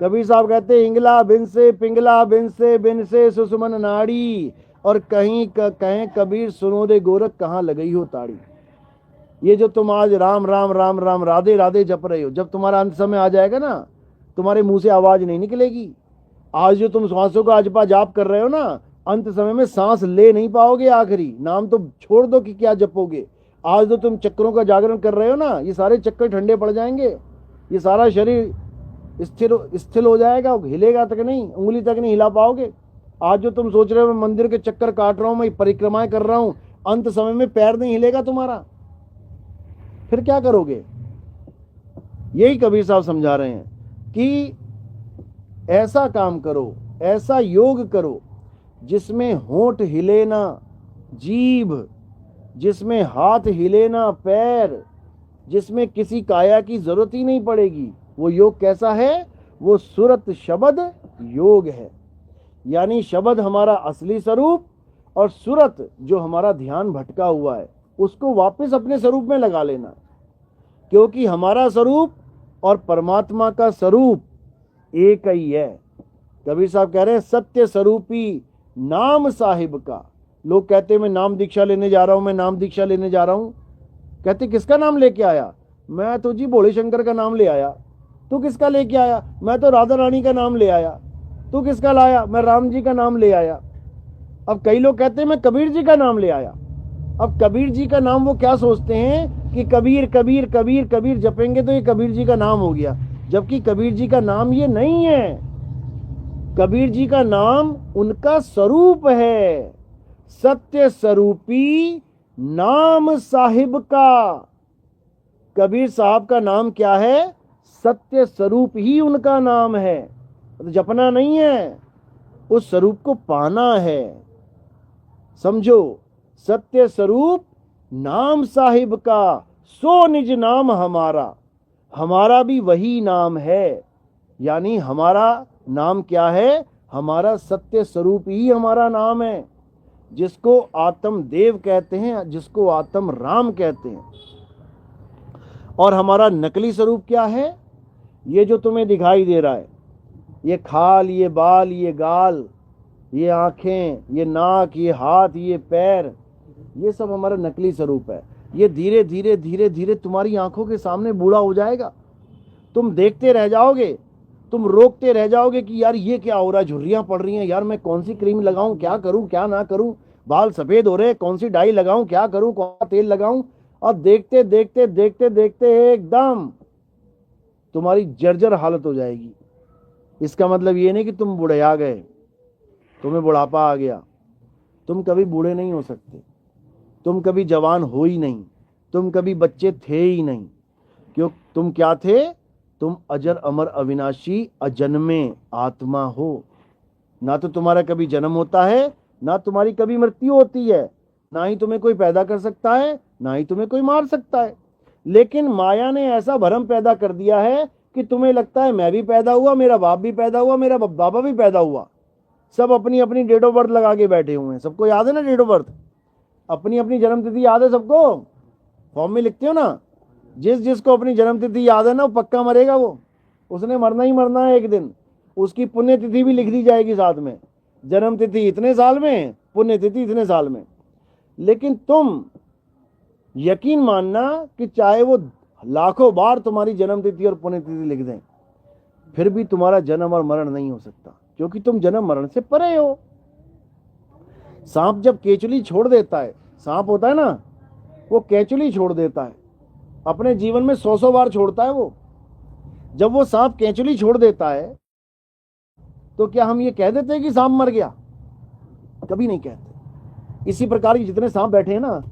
कबीर साहब कहते हैं, इंगला बिन से पिंगला बिन से सुषमन नाड़ी, और कहीं कहें कबीर सुनो रे गोरख कहाँ लगई हो ताड़ी। ये जो तुम आज राम राम राम राम राधे राधे जप रहे हो, जब तुम्हारा अंत समय आ जाएगा ना, तुम्हारे मुंह से आवाज नहीं निकलेगी। आज जो तुम श्वासों का अजपा जाप कर रहे हो ना, अंत समय में सांस ले नहीं पाओगे। आखिरी नाम तो छोड़ दो कि क्या जपोगे। आज जो तुम चक्रों का जागरण कर रहे हो ना, ये सारे चक्कर ठंडे पड़ जाएंगे, ये सारा शरीर स्थिर हो जाएगा, हिलेगा तक नहीं, उंगली तक नहीं हिला पाओगे। आज जो तुम सोच रहे हो मैं मंदिर के चक्कर काट रहा हूं, मैं परिक्रमाएं कर रहा हूं, अंत समय में पैर नहीं हिलेगा तुम्हारा, फिर क्या करोगे? यही कबीर साहब समझा रहे हैं कि ऐसा काम करो, ऐसा योग करो जिसमें होंठ हिले ना जीभ, जिसमें हाथ हिले ना पैर, जिसमें किसी काया की जरूरत ही नहीं पड़ेगी। वो योग कैसा है? वो सुरत शब्द योग है। यानी शब्द हमारा असली स्वरूप और सुरत जो हमारा ध्यान भटका हुआ है उसको वापस अपने स्वरूप में लगा लेना। क्योंकि हमारा स्वरूप और परमात्मा का स्वरूप एक ही है। कबीर साहब कह रहे हैं सत्य स्वरूपी नाम साहिब का। लोग कहते हैं मैं नाम दीक्षा लेने जा रहा हूं, मैं नाम दीक्षा लेने जा रहा हूं। कहते किसका नाम लेके आया? मैं तो जी भोले शंकर का नाम ले आया। तू किसका लेके आया? मैं तो राधा रानी का नाम ले आया। तू किसका लाया? मैं राम जी का नाम ले आया। अब कई लोग कहते हैं मैं कबीर जी का नाम ले आया। अब कबीर जी का नाम वो क्या सोचते हैं कि कबीर कबीर कबीर कबीर जपेंगे तो ये कबीर जी का नाम हो गया, जबकि कबीर जी का नाम ये नहीं है। कबीर जी का नाम उनका स्वरूप है, सत्य स्वरूपी नाम साहिब का। कबीर साहब का नाम क्या है? सत्य स्वरूप ही उनका नाम है। तो जपना नहीं है, उस स्वरूप को पाना है। समझो, सत्य स्वरूप नाम साहिब का, सो निज नाम हमारा। हमारा भी वही नाम है। यानी हमारा नाम क्या है? हमारा सत्य स्वरूप ही हमारा नाम है, जिसको आत्म देव कहते हैं, जिसको आत्म राम कहते हैं। और हमारा नकली स्वरूप क्या है? ये जो तुम्हें दिखाई दे रहा है, ये खाल, ये बाल, ये गाल, ये आंखें, ये नाक, ये हाथ, ये पैर, ये सब हमारा नकली स्वरूप है। ये धीरे धीरे धीरे धीरे तुम्हारी आंखों के सामने बूढ़ा हो जाएगा। तुम देखते रह जाओगे, तुम रोकते रह जाओगे कि यार ये क्या हो रहा है, झुर्रियां पड़ रही हैं, यार मैं कौन सी क्रीम लगाऊं, क्या करूं क्या ना करूं, बाल सफेद हो रहे, कौन सी डाई लगाऊं, क्या करूं, कौन सा तेल लगाऊं। अब देखते देखते देखते देखते एकदम तुम्हारी जर्जर हालत हो जाएगी। इसका मतलब ये नहीं कि तुम बूढ़े आ गए, तुम्हें बुढ़ापा आ गया। तुम कभी बूढ़े नहीं हो सकते, तुम कभी जवान हो ही नहीं, तुम कभी बच्चे थे ही नहीं। क्यों? तुम क्या थे? तुम अजर अमर अविनाशी अजन्मे आत्मा हो। ना तो तुम्हारा कभी जन्म होता है, ना तुम्हारी कभी मृत्यु होती है, ना ही तुम्हें कोई पैदा कर सकता है, ना ही तुम्हें कोई मार सकता है। लेकिन माया ने ऐसा भ्रम पैदा कर दिया है कि तुम्हें लगता है मैं भी पैदा हुआ, मेरा बाप भी पैदा हुआ, मेरा बाबा भी पैदा हुआ। सब अपनी अपनी डेट ऑफ बर्थ लगा के बैठे हुए हैं। सबको याद है ना डेट ऑफ बर्थ? अपनी अपनी जन्म तिथि याद है सबको? फॉर्म में लिखते हो ना। जिसको अपनी जन्म तिथि याद है ना, वो पक्का मरेगा। वो उसने मरना ही मरना है एक दिन। उसकी पुण्य तिथि भी लिख दी जाएगी साथ में, जन्म तिथि इतने साल में, पुण्य तिथि इतने साल में। लेकिन तुम यकीन मानना कि चाहे वो लाखों बार तुम्हारी जन्म तिथि और पुण्य तिथि लिख दें, फिर भी तुम्हारा जन्म और मरण नहीं हो सकता, क्योंकि तुम जन्म मरण से परे हो। सांप जब केचुली छोड़ देता है, सांप होता है ना, वो केचुली छोड़ देता है, अपने जीवन में 100 बार छोड़ता है वो। जब वो सांप केचुली छोड़ देता है तो क्या हम ये कह देते हैं कि सांप मर गया? कभी नहीं कहते। इसी प्रकार के जितने सांप बैठे हैं ना,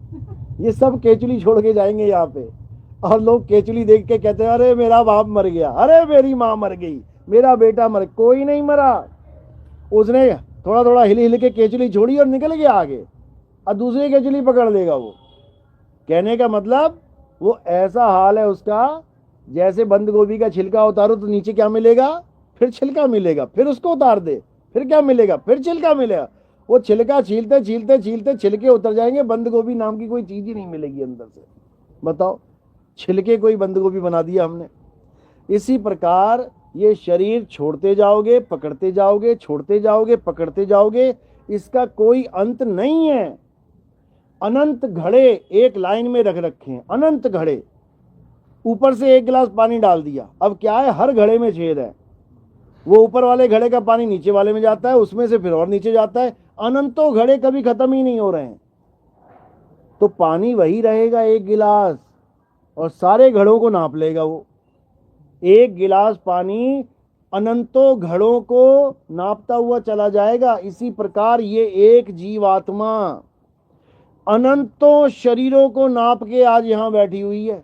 ये सब केचुली छोड़ के जाएंगे यहाँ पे। और लोग केचुली देख के कहते हैं अरे मेरा बाप मर गया, अरे मेरी माँ मर गई, मेरा बेटा मर। कोई नहीं मरा। उसने थोड़ा थोड़ा हिल हिल के केचुली छोड़ी और निकल गया आगे, और दूसरी केचुली पकड़ लेगा वो। कहने का मतलब वो ऐसा हाल है उसका, जैसे बंद गोभी का छिलका उतारो तो नीचे क्या मिलेगा? फिर छिलका मिलेगा, फिर उसको उतार दे, फिर क्या मिलेगा? फिर छिलका मिलेगा। वो छिलका छीलते छीलते छीलते छिलके उतर जाएंगे, बंद गोभी नाम की कोई चीज ही नहीं मिलेगी अंदर से। बताओ, छिलके कोई बंद गोभी बना दिया हमने। इसी प्रकार ये शरीर छोड़ते जाओगे, पकड़ते जाओगे, छोड़ते जाओगे, पकड़ते जाओगे, इसका कोई अंत नहीं है। अनंत घड़े एक लाइन में रख रखे हैं, अनंत घड़े। ऊपर से एक गिलास पानी डाल दिया, अब क्या है, हर घड़े में छेद है। वो ऊपर वाले घड़े का पानी नीचे वाले में जाता है, उसमें से फिर और नीचे जाता है। अनंतों घड़े कभी खत्म ही नहीं हो रहे हैं। तो पानी वही रहेगा एक गिलास, और सारे घड़ों को नाप लेगा वो। एक गिलास पानी अनंतों घड़ों को नापता हुआ चला जाएगा। इसी प्रकार ये एक जीवात्मा अनंतों शरीरों को नाप के आज यहां बैठी हुई है।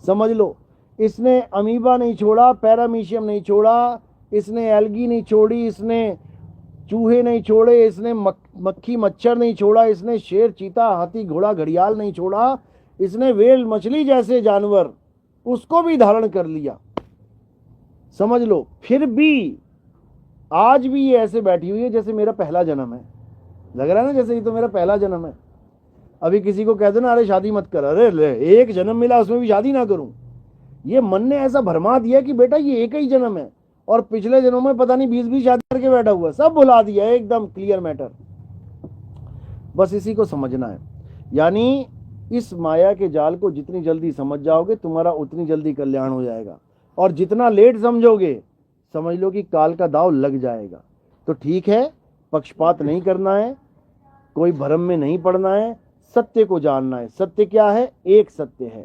समझ लो, इसने अमीबा नहीं छोड़ा, पैरामीशियम नहीं छोड़ा, इसने एल्गी नहीं छोड़ी, इसने चूहे नहीं छोड़े, इसने मक्खी मच्छर नहीं छोड़ा, इसने शेर चीता हाथी घोड़ा घड़ियाल नहीं छोड़ा, इसने व्हेल मछली जैसे जानवर उसको भी धारण कर लिया। समझ लो, फिर भी आज भी ये ऐसे बैठी हुई है जैसे मेरा पहला जन्म है। लग रहा है ना जैसे ये तो मेरा पहला जन्म है। अभी किसी को कह दो ना, अरे शादी मत कर, अरे ले एक जन्म मिला उसमें भी शादी ना करूं। ये मन ने ऐसा भरमा दिया कि बेटा ये एक ही जन्म है, और पिछले जन्मों में पता नहीं 20-20 शादी करके बैठा हुआ, सब भुला दिया, एकदम क्लियर मैटर। बस इसी को समझना है। यानी इस माया के जाल को जितनी जल्दी समझ जाओगे तुम्हारा उतनी जल्दी कल्याण हो जाएगा, और जितना लेट समझोगे समझ लो कि काल का दाव लग जाएगा। तो ठीक है, पक्षपात नहीं करना है, कोई भ्रम में नहीं पड़ना है, सत्य को जानना है। सत्य क्या है? एक सत्य है।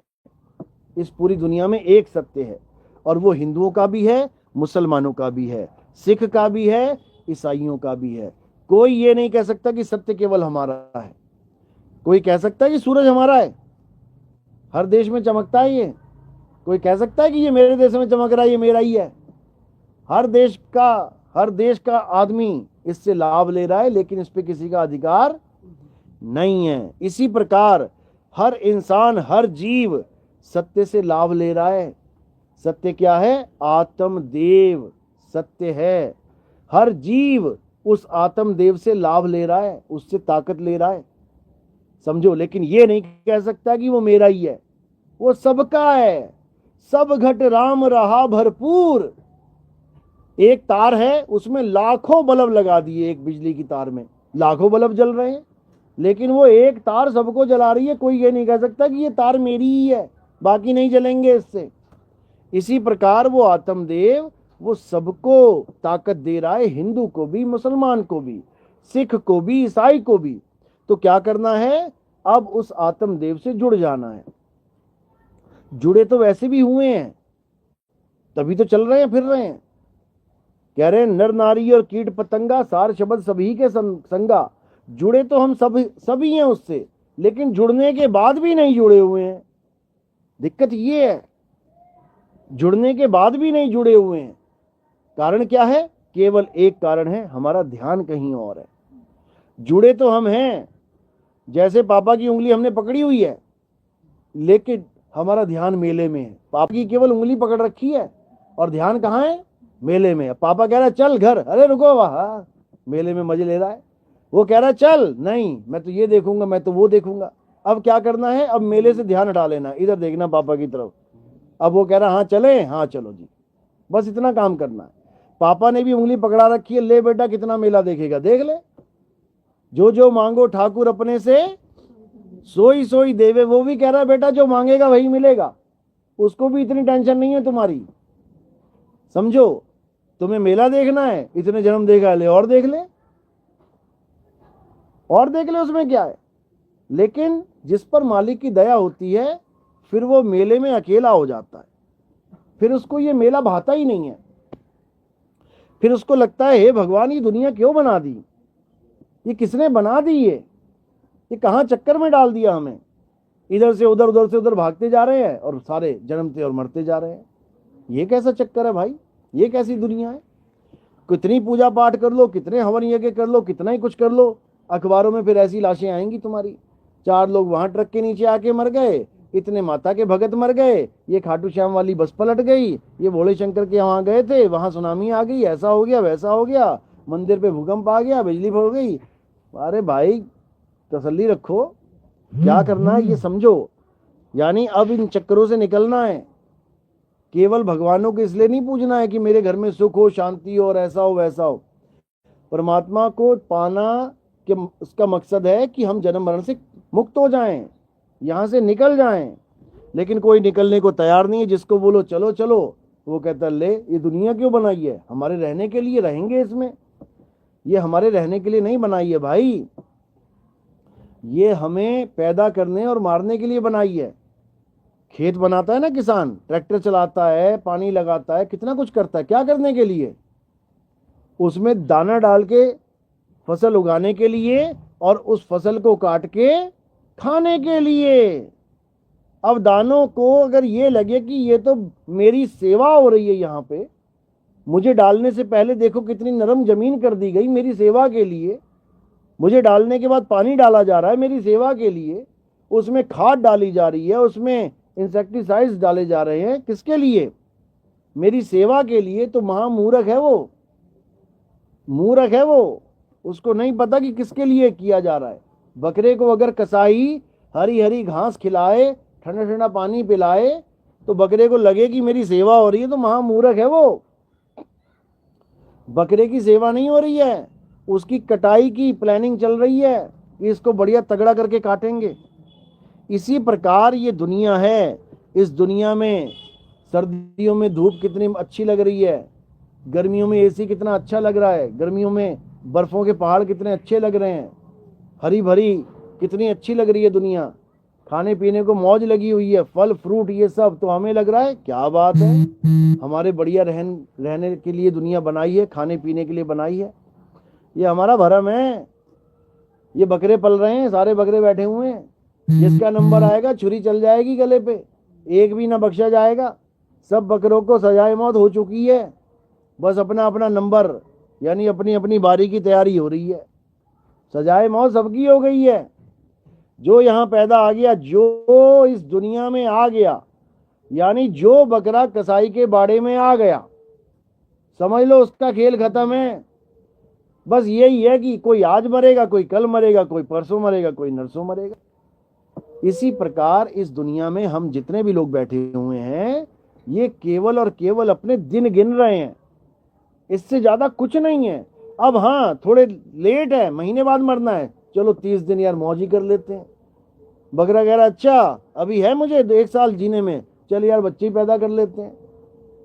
इस पूरी दुनिया में एक सत्य है, और वो हिंदुओं का भी है, मुसलमानों का भी है, सिख का भी है, ईसाइयों का भी है। कोई ये नहीं कह सकता कि सत्य केवल हमारा है। कोई कह सकता है कि सूरज हमारा है, हर देश में चमकता है ये? कोई कह सकता है कि ये मेरे देश में चमक रहा है, ये मेरा ही है? हर देश का आदमी इससे लाभ ले रहा है, लेकिन इस पे किसी का अधिकार नहीं है। इसी प्रकार हर इंसान, हर जीव सत्य से लाभ ले रहा है। सत्य क्या है? आत्मदेव सत्य है। हर जीव उस आत्मदेव से लाभ ले रहा है, उससे ताकत ले रहा है, समझो। लेकिन ये नहीं कह सकता कि वो मेरा ही है, वो सबका है। सब घट राम रहा भरपूर। एक तार है, उसमें लाखों बल्ब लगा दिए, एक बिजली की तार में लाखों बल्ब जल रहे हैं, लेकिन वो एक तार सबको जला रही है। कोई ये नहीं कह सकता कि ये तार मेरी ही है, बाकी नहीं जलेंगे इससे। इसी प्रकार वो आत्मदेव वो सबको ताकत दे रहा है, हिंदू को भी, मुसलमान को भी, सिख को भी, ईसाई को भी। तो क्या करना है? अब उस आत्मदेव से जुड़ जाना है। जुड़े तो वैसे भी हुए हैं, तभी तो चल रहे हैं, फिर रहे हैं। कह रहे हैं नर नारी और कीट पतंगा सार शब्द सभी के संगा। जुड़े तो हम सभी हैं उससे, लेकिन जुड़ने के बाद भी नहीं जुड़े हुए हैं। दिक्कत ये है, जुड़ने के बाद भी नहीं जुड़े हुए हैं। कारण क्या है? केवल एक कारण है, हमारा ध्यान कहीं और है। जुड़े तो हम हैं, जैसे पापा की उंगली हमने पकड़ी हुई है, लेकिन हमारा ध्यान मेले में है। पापा की केवल उंगली पकड़ रखी है और ध्यान कहाँ है? मेले में। पापा कह रहा है चल घर, अरे रुको, वहां मेले में मजे ले रहा है। वो कह रहा है चल, नहीं मैं तो ये देखूंगा, मैं तो वो देखूंगा। अब क्या करना है? अब मेले से ध्यान हटा लेना, इधर देखना पापा की तरफ। अब वो कह रहा हाँ चले, हाँ चलो जी, बस इतना काम करना है। पापा ने भी उंगली पकड़ा रखी है, ले बेटा कितना मेला देखेगा, देख ले। जो जो मांगो ठाकुर अपने से सोई सोई देवे। वो भी कह रहा है बेटा जो मांगेगा वही मिलेगा, उसको भी इतनी टेंशन नहीं है तुम्हारी, समझो। तुम्हें मेला देखना है, इतने जन्म देखा ले, और देख ले, और देख ले, उसमें क्या है। लेकिन जिस पर मालिक की दया होती है, फिर वो मेले में अकेला हो जाता है, फिर उसको ये मेला भाता ही नहीं है। फिर उसको लगता है हे भगवान, ये दुनिया क्यों बना दी, ये किसने बना दी, ये कहां चक्कर में डाल दिया हमें। इधर से उधर, उधर से उधर भागते जा रहे हैं, और सारे जन्मते और मरते जा रहे हैं। ये कैसा चक्कर है भाई, ये कैसी दुनिया है। कितनी पूजा पाठ कर लो, कितने हवन यज्ञ कर लो, कितना ही कुछ कर लो, अखबारों में फिर ऐसी लाशें आएंगी तुम्हारी। 4 लोग वहां ट्रक के नीचे आके मर गए, इतने माता के भगत मर गए, ये खाटू श्याम वाली बस पलट गई, ये भोले शंकर के वहां गए थे, वहां सुनामी आ गई, ऐसा हो गया, वैसा हो गया, मंदिर पे भूकंप आ गया, बिजली हो गई। अरे भाई तसल्ली रखो, क्या करना है ये समझो। यानी अब इन चक्करों से निकलना है। केवल भगवानों को इसलिए नहीं पूजना है कि मेरे घर में सुख हो, शांति हो, और ऐसा हो वैसा हो। परमात्मा को पाना के उसका मकसद है कि हम जन्म मरण से मुक्त हो जाएं, यहां से निकल जाएं। लेकिन कोई निकलने को तैयार नहीं है। जिसको बोलो चलो चलो, वो कहता ले ये दुनिया क्यों बनाई है, हमारे रहने के लिए रहेंगे इसमें, ये हमारे रहने के लिए नहीं बनाई है भाई, ये हमें पैदा करने और मारने के लिए बनाई है। खेत बनाता है ना किसान, ट्रैक्टर चलाता है, पानी लगाता है, कितना कुछ करता है, क्या करने के लिए? उसमें दाना डाल के फसल उगाने के लिए, और उस फसल को काट के खाने के लिए। अब दानों को अगर ये लगे कि ये तो मेरी सेवा हो रही है यहाँ पे, मुझे डालने से पहले देखो कितनी नरम जमीन कर दी गई मेरी सेवा के लिए। मुझे डालने के बाद पानी डाला जा रहा है मेरी सेवा के लिए, उसमें खाद डाली जा रही है, उसमें इंसेक्टिसाइड्स डाले जा रहे हैं, किसके लिए? मेरी सेवा के लिए। तो महामूर्ख है वो, मूर्ख है वो, उसको नहीं पता कि किसके लिए किया जा रहा है। बकरे को अगर कसाई हरी हरी घास खिलाए, ठंडा ठंडा पानी पिलाए, तो बकरे को लगे कि मेरी सेवा हो रही है, तो महामूर्ख है वो। बकरे की सेवा नहीं हो रही है, उसकी कटाई की प्लानिंग चल रही है कि इसको बढ़िया तगड़ा करके काटेंगे। इसी प्रकार ये दुनिया है। इस दुनिया में सर्दियों में धूप कितनी अच्छी लग रही है, गर्मियों में एसी कितना अच्छा लग रहा है, गर्मियों में बर्फों के पहाड़ कितने अच्छे लग रहे हैं, हरी भरी कितनी अच्छी लग रही है दुनिया, खाने पीने को मौज लगी हुई है, फल फ्रूट ये सब। तो हमें लग रहा है क्या बात है, हमारे बढ़िया रहने के लिए दुनिया बनाई है, खाने पीने के लिए बनाई है, ये हमारा भरम है। ये बकरे पल रहे हैं, सारे बकरे बैठे हुए हैं, जिसका नंबर आएगा छुरी चल जाएगी गले पे, एक भी ना बख्शा जाएगा। सब बकरों को सजाए मौत हो चुकी है, बस अपना अपना नंबर यानी अपनी अपनी बारी की तैयारी हो रही है। सजाए मौत सबकी हो गई है। जो यहाँ पैदा आ गया, जो इस दुनिया में आ गया, यानी जो बकरा कसाई के बाड़े में आ गया, समझ लो उसका खेल खत्म है। बस यही है कि कोई आज मरेगा, कोई कल मरेगा, कोई परसों मरेगा, कोई नरसों मरेगा। इसी प्रकार इस दुनिया में हम जितने भी लोग बैठे हुए हैं, ये केवल और केवल अपने दिन गिन रहे हैं, इससे ज्यादा कुछ नहीं है। अब हाँ थोड़े लेट है, महीने बाद मरना है, चलो 30 दिन यार मौज ही कर लेते हैं। बकरा कह रहा अच्छा अभी है मुझे 1 साल जीने में, चल यार बच्चे ही पैदा कर लेते हैं,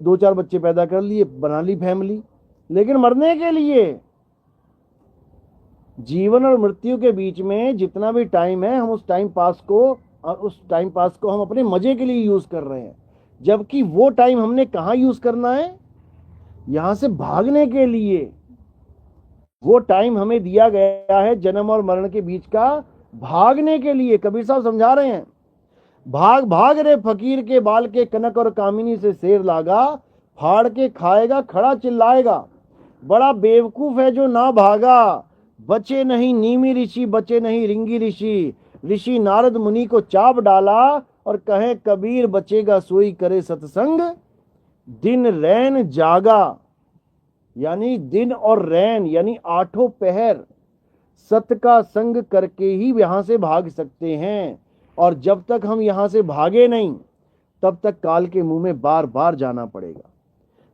2-4 बच्चे पैदा कर लिए, बना ली फैमिली। लेकिन मरने के लिए, जीवन और मृत्यु के बीच में जितना भी टाइम है, हम उस टाइम पास को हम अपने मजे के लिए यूज कर रहे हैं। जबकि वो टाइम हमने कहाँ यूज करना है? यहां से भागने के लिए। वो टाइम हमें दिया गया है जन्म और मरण के बीच का, भागने के लिए। कबीर साहब समझा रहे हैं, भाग भाग रे फकीर के बाल के, कनक और कामिनी से शेर लागा, फाड़ के खाएगा खड़ा चिल्लाएगा। बड़ा बेवकूफ है जो ना भागा, बचे नहीं नीमी ऋषि, बचे नहीं रिंगी ऋषि। ऋषि नारद मुनि को चाप डाला और कहे कबीर बचेगा सोई करे सत्संग, दिन रैन जागा। यानी दिन और रैन यानी 8 पहर सत का संग करके ही यहां से भाग सकते हैं। और जब तक हम यहां से भागे नहीं, तब तक काल के मुंह में बार बार जाना पड़ेगा।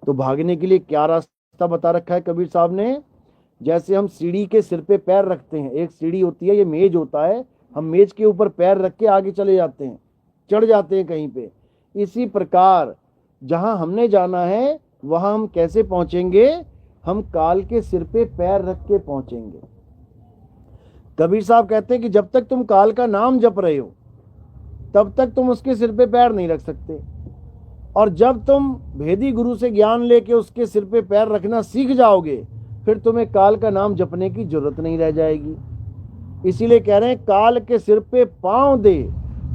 तो भागने के लिए क्या रास्ता बता रखा है कबीर साहब ने? जैसे हम सीढ़ी के सिर पे पैर रखते हैं, एक सीढ़ी होती है, ये मेज होता है, हम मेज के ऊपर पैर रख के आगे चले जाते हैं, चढ़ जाते हैं कहीं पे। इसी प्रकार जहां हमने जाना है वहां हम कैसे पहुंचेंगे? हम काल के सिर पे पैर रख के पहुंचेंगे। कबीर साहब कहते हैं कि जब तक तुम काल का नाम जप रहे हो, तब तक तुम उसके सिर पे पैर नहीं रख सकते। और जब तुम भेदी गुरु से ज्ञान लेके उसके सिर पे पैर रखना सीख जाओगे, फिर तुम्हें काल का नाम जपने की जरूरत नहीं रह जाएगी। इसीलिए कह रहे हैं काल के सिर पे पांव दे,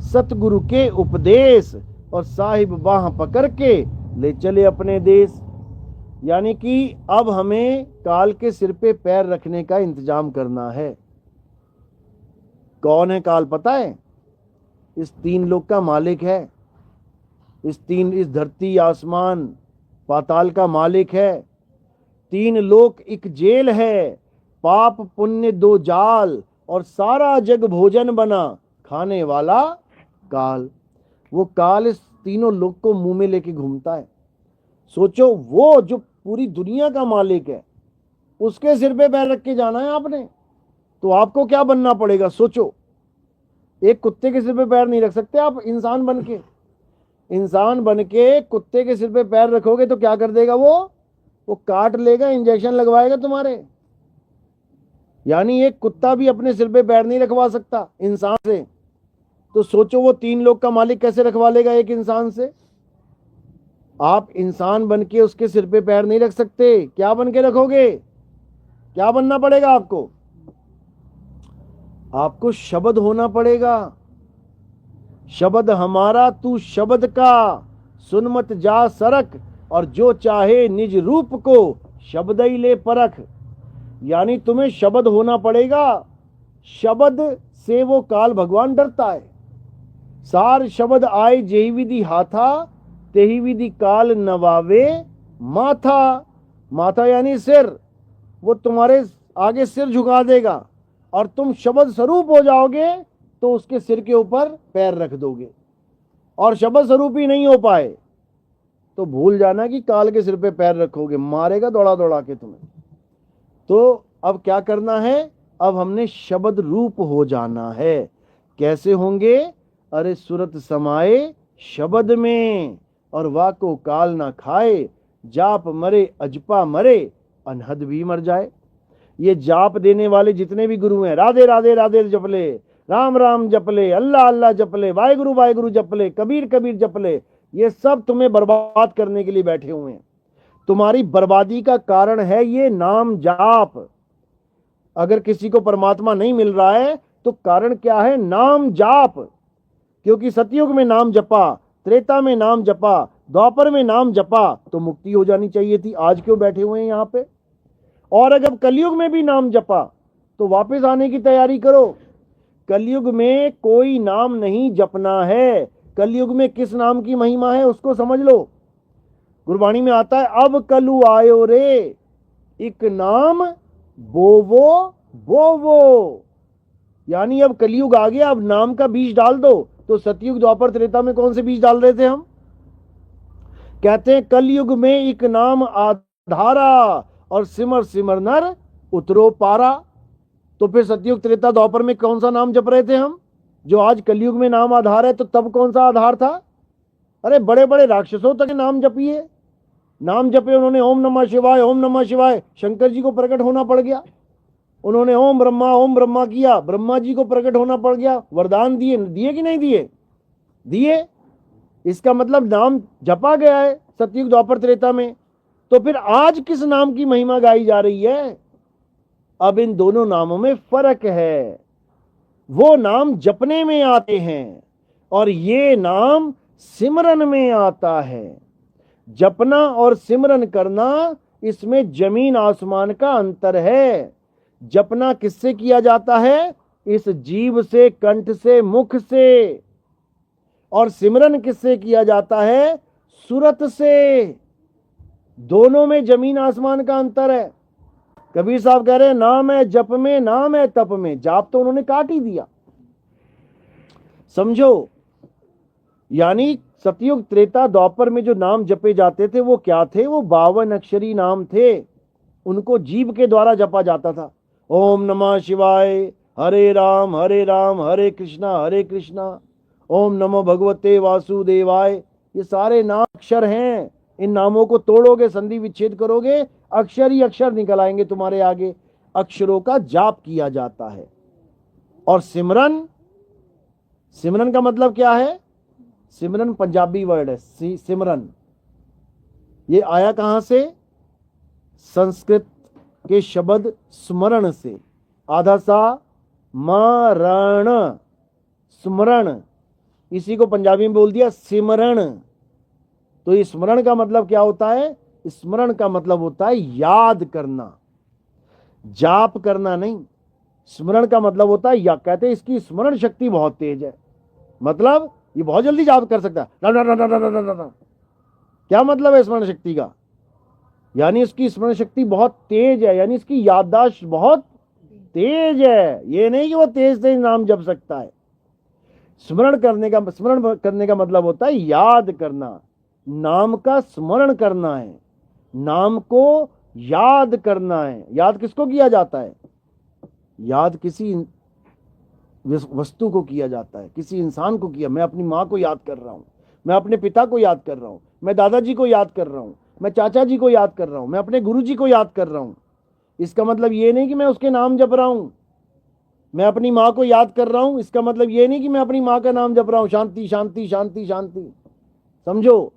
सतगुरु के उपदेश, और साहिब बाह पकड़ के ले चले अपने देश। यानी कि अब हमें काल के सिर पे पैर रखने का इंतजाम करना है। कौन है काल पता है? इस 3 लोक का मालिक है। इस धरती आसमान पाताल का मालिक है। 3 लोक एक जेल है, पाप पुण्य 2 जाल, और सारा जग भोजन बना, खाने वाला काल। वो काल इस तीनों लोक को मुंह में लेके घूमता है। सोचो, वो जो पूरी दुनिया का मालिक है, उसके सिर पे पैर रख के जाना है आपने, तो आपको क्या बनना पड़ेगा? सोचो, एक कुत्ते के सिर पे पैर नहीं रख सकते आप। इंसान बन के कुत्ते के सिर पे पैर रखोगे तो क्या कर देगा वो काट लेगा, इंजेक्शन लगवाएगा तुम्हारे। यानी एक कुत्ता भी अपने सिर पे पैर नहीं रखवा सकता इंसान से। तो सोचो वो 3 लोग का मालिक कैसे रखवा लेगा एक इंसान से? आप इंसान बन के उसके सिर पे पैर नहीं रख सकते। क्या बन के रखोगे? क्या बनना पड़ेगा आपको? आपको शब्द होना पड़ेगा। शब्द हमारा तू शब्द का, सुन मत जा सरक, और जो चाहे निज रूप को शब्द ही ले परख। यानी तुम्हें शब्द होना पड़ेगा, शब्द से वो काल भगवान डरता है। सार शब्द आए जेहि विधि हाथा, तेहि विधि काल नवावे माथा। माथा यानी सिर, वो तुम्हारे आगे सिर झुका देगा और तुम शब्द स्वरूप हो जाओगे तो उसके सिर के ऊपर पैर रख दोगे। और शब्द स्वरूप ही नहीं हो पाए तो भूल जाना कि काल के सिर पे पैर रखोगे, मारेगा दौड़ा दौड़ा के तुम्हें। तो अब क्या करना है, अब हमने शब्द रूप हो जाना है। कैसे होंगे? अरे सुरत समाए शब्द में, और वाको काल ना खाए, जाप मरे अजपा मरे, अनहद भी मर जाए। ये जाप देने वाले जितने भी गुरु हैं, राधे राधे राधे जपले, राम राम जपले, अल्लाह अल्लाह जपले, वाहिगुरु जपले, कबीर कबीर जपले, ये सब तुम्हें बर्बाद करने के लिए बैठे हुए हैं। तुम्हारी बर्बादी का कारण है ये नाम जाप। अगर किसी को परमात्मा नहीं मिल रहा है तो कारण क्या है? नाम जाप। क्योंकि सतयुग में नाम जपा, त्रेता में नाम जपा, द्वापर में नाम जपा तो मुक्ति हो जानी चाहिए थी। आज क्यों बैठे हुए हैं यहां पे? और अगर कलयुग में भी नाम जपा तो वापस आने की तैयारी करो। कलयुग में कोई नाम नहीं जपना है। कलयुग में किस नाम की महिमा है उसको समझ लो। गुरबाणी में आता है, अब कलु आयो रे, एक नाम बोवो बोवो। यानी अब कलयुग आ गया, अब नाम का बीज डाल दो। तो सतयुग द्वापर त्रेता में कौन से बीज डाल रहे थे हम? कहते हैं कलयुग में एक नाम आधारा, और सिमर सिमर नर उतरो पारा। तो फिर सतयुग त्रेता द्वापर में कौन सा नाम जप रहे थे हम? जो आज कलयुग में नाम आधार है, तो तब कौन सा आधार था? अरे बड़े बड़े राक्षसों तक नाम जपिए, नाम जपे उन्होंने, ओम नमः शिवाय, ओम नमः शिवाय। शंकर जी को प्रकट होना पड़ गया, उन्होंने ओम ब्रह्मा किया, ब्रह्मा जी को प्रकट होना पड़ गया। वरदान दिए, दिए कि नहीं दिए? दिए। इसका मतलब नाम जपा गया है सतयुग द्वापर त्रेता में। तो फिर आज किस नाम की महिमा गाई जा रही है? अब इन दोनों नामों में फर्क है। वो नाम जपने में आते हैं और ये नाम सिमरन में आता है। जपना और सिमरन करना, इसमें जमीन आसमान का अंतर है। जपना किससे किया जाता है? इस जीव से, कंठ से, मुख से। और सिमरन किससे किया जाता है? सुरत से। दोनों में जमीन आसमान का अंतर है। कबीर साहब कह रहे हैं, नाम है जप में, नाम है तप में। जाप तो उन्होंने काट ही दिया, समझो। यानी सतयुग त्रेता द्वापर में जो नाम जपे जाते थे वो क्या थे? वो 52 अक्षरी नाम थे। उनको जीव के द्वारा जपा जाता था। ओम नमः शिवाय, हरे राम हरे कृष्णा, ओम नमो भगवते वासुदेवाय। ये सारे नाम अक्षर हैं। इन नामों को तोड़ोगे, संधि विच्छेद करोगे, अक्षर ही अक्षर निकल आएंगे तुम्हारे आगे। अक्षरों का जाप किया जाता है। और सिमरन, सिमरन का मतलब क्या है? सिमरन पंजाबी वर्ड है, सिमरन। ये आया कहां से? संस्कृत के शब्द स्मरण से। आधा सा मरण, स्मरण, इसी को पंजाबी में बोल दिया सिमरण। तो ये स्मरण का मतलब क्या होता है? स्मरण का मतलब होता है याद करना, जाप करना नहीं। स्मरण का मतलब होता है, या कहते हैं इसकी स्मरण शक्ति बहुत तेज है। मतलब ये बहुत जल्दी जाप कर सकता है। क्या मतलब है स्मरण शक्ति का? यानी इसकी स्मरण शक्ति बहुत तेज है, यानी इसकी याददाश्त बहुत तेज है। ये नहीं कि वो तेज तेज नाम जप सकता है। स्मरण करने का मतलब होता है याद करना, नाम का स्मरण करना है, नाम को याद करना है। याद किसको किया जाता है? याद किसी वस्तु को किया जाता है, किसी इंसान को किया। मैं अपनी माँ को याद कर रहा हूँ, मैं अपने पिता को याद कर रहा हूँ, मैं दादाजी को याद कर रहा हूँ, मैं चाचा जी को याद कर रहा हूँ, मैं अपने गुरु जी को याद कर रहा हूँ। इसका मतलब ये नहीं कि मैं उसके नाम जप रहा हूँ। मैं अपनी माँ को याद कर रहा हूँ, इसका मतलब ये नहीं कि मैं अपनी माँ का नाम जप रहा हूँ, शांति शांति शांति शांति। समझो,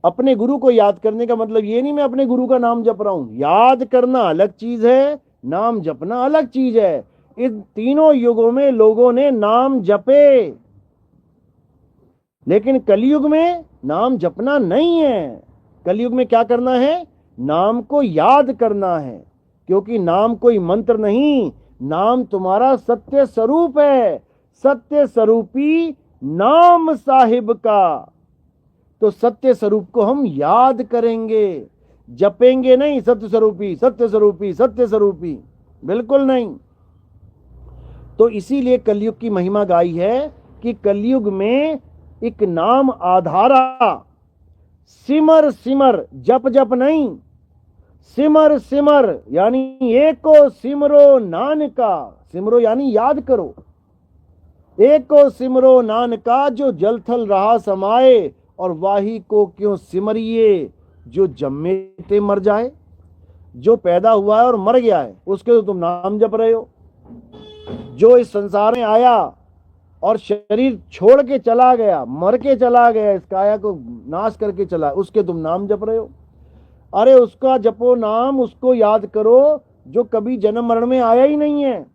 अपने गुरु को याद करने का मतलब ये नहीं मैं अपने गुरु का नाम जप रहा हूं। याद करना अलग चीज है, नाम जपना अलग चीज है। इन तीनों युगों में लोगों ने नाम जपे, लेकिन कलयुग में नाम जपना नहीं है। कलयुग में क्या करना है? नाम को याद करना है, क्योंकि नाम कोई मंत्र नहीं, नाम तुम्हारा सत्य स्वरूप है, सत्य स्वरूपी नाम साहिब का। तो सत्य स्वरूप को हम याद करेंगे, जपेंगे नहीं सत्य स्वरूपी सत्य स्वरूपी सत्य स्वरूपी, बिल्कुल नहीं। तो इसीलिए कलयुग की महिमा गाई है कि कलयुग में एक नाम आधारा, सिमर सिमर, जप जप नहीं, सिमर सिमर, यानी एको सिमरो नानका, सिमरो यानी याद करो, एको सिमरो नानका जो जल थल रहा समाए, और वाही को क्यों सिमरिए जो जम्मे ते मर जाए। जो पैदा हुआ है और मर गया है उसके तो तुम नाम जप रहे हो, जो इस संसार में आया और शरीर छोड़ के चला गया, मर के चला गया, इस काया को नाश करके चला, उसके तुम नाम जप रहे हो। अरे उसका जपो नाम, उसको याद करो जो कभी जन्म मरण में आया ही नहीं है।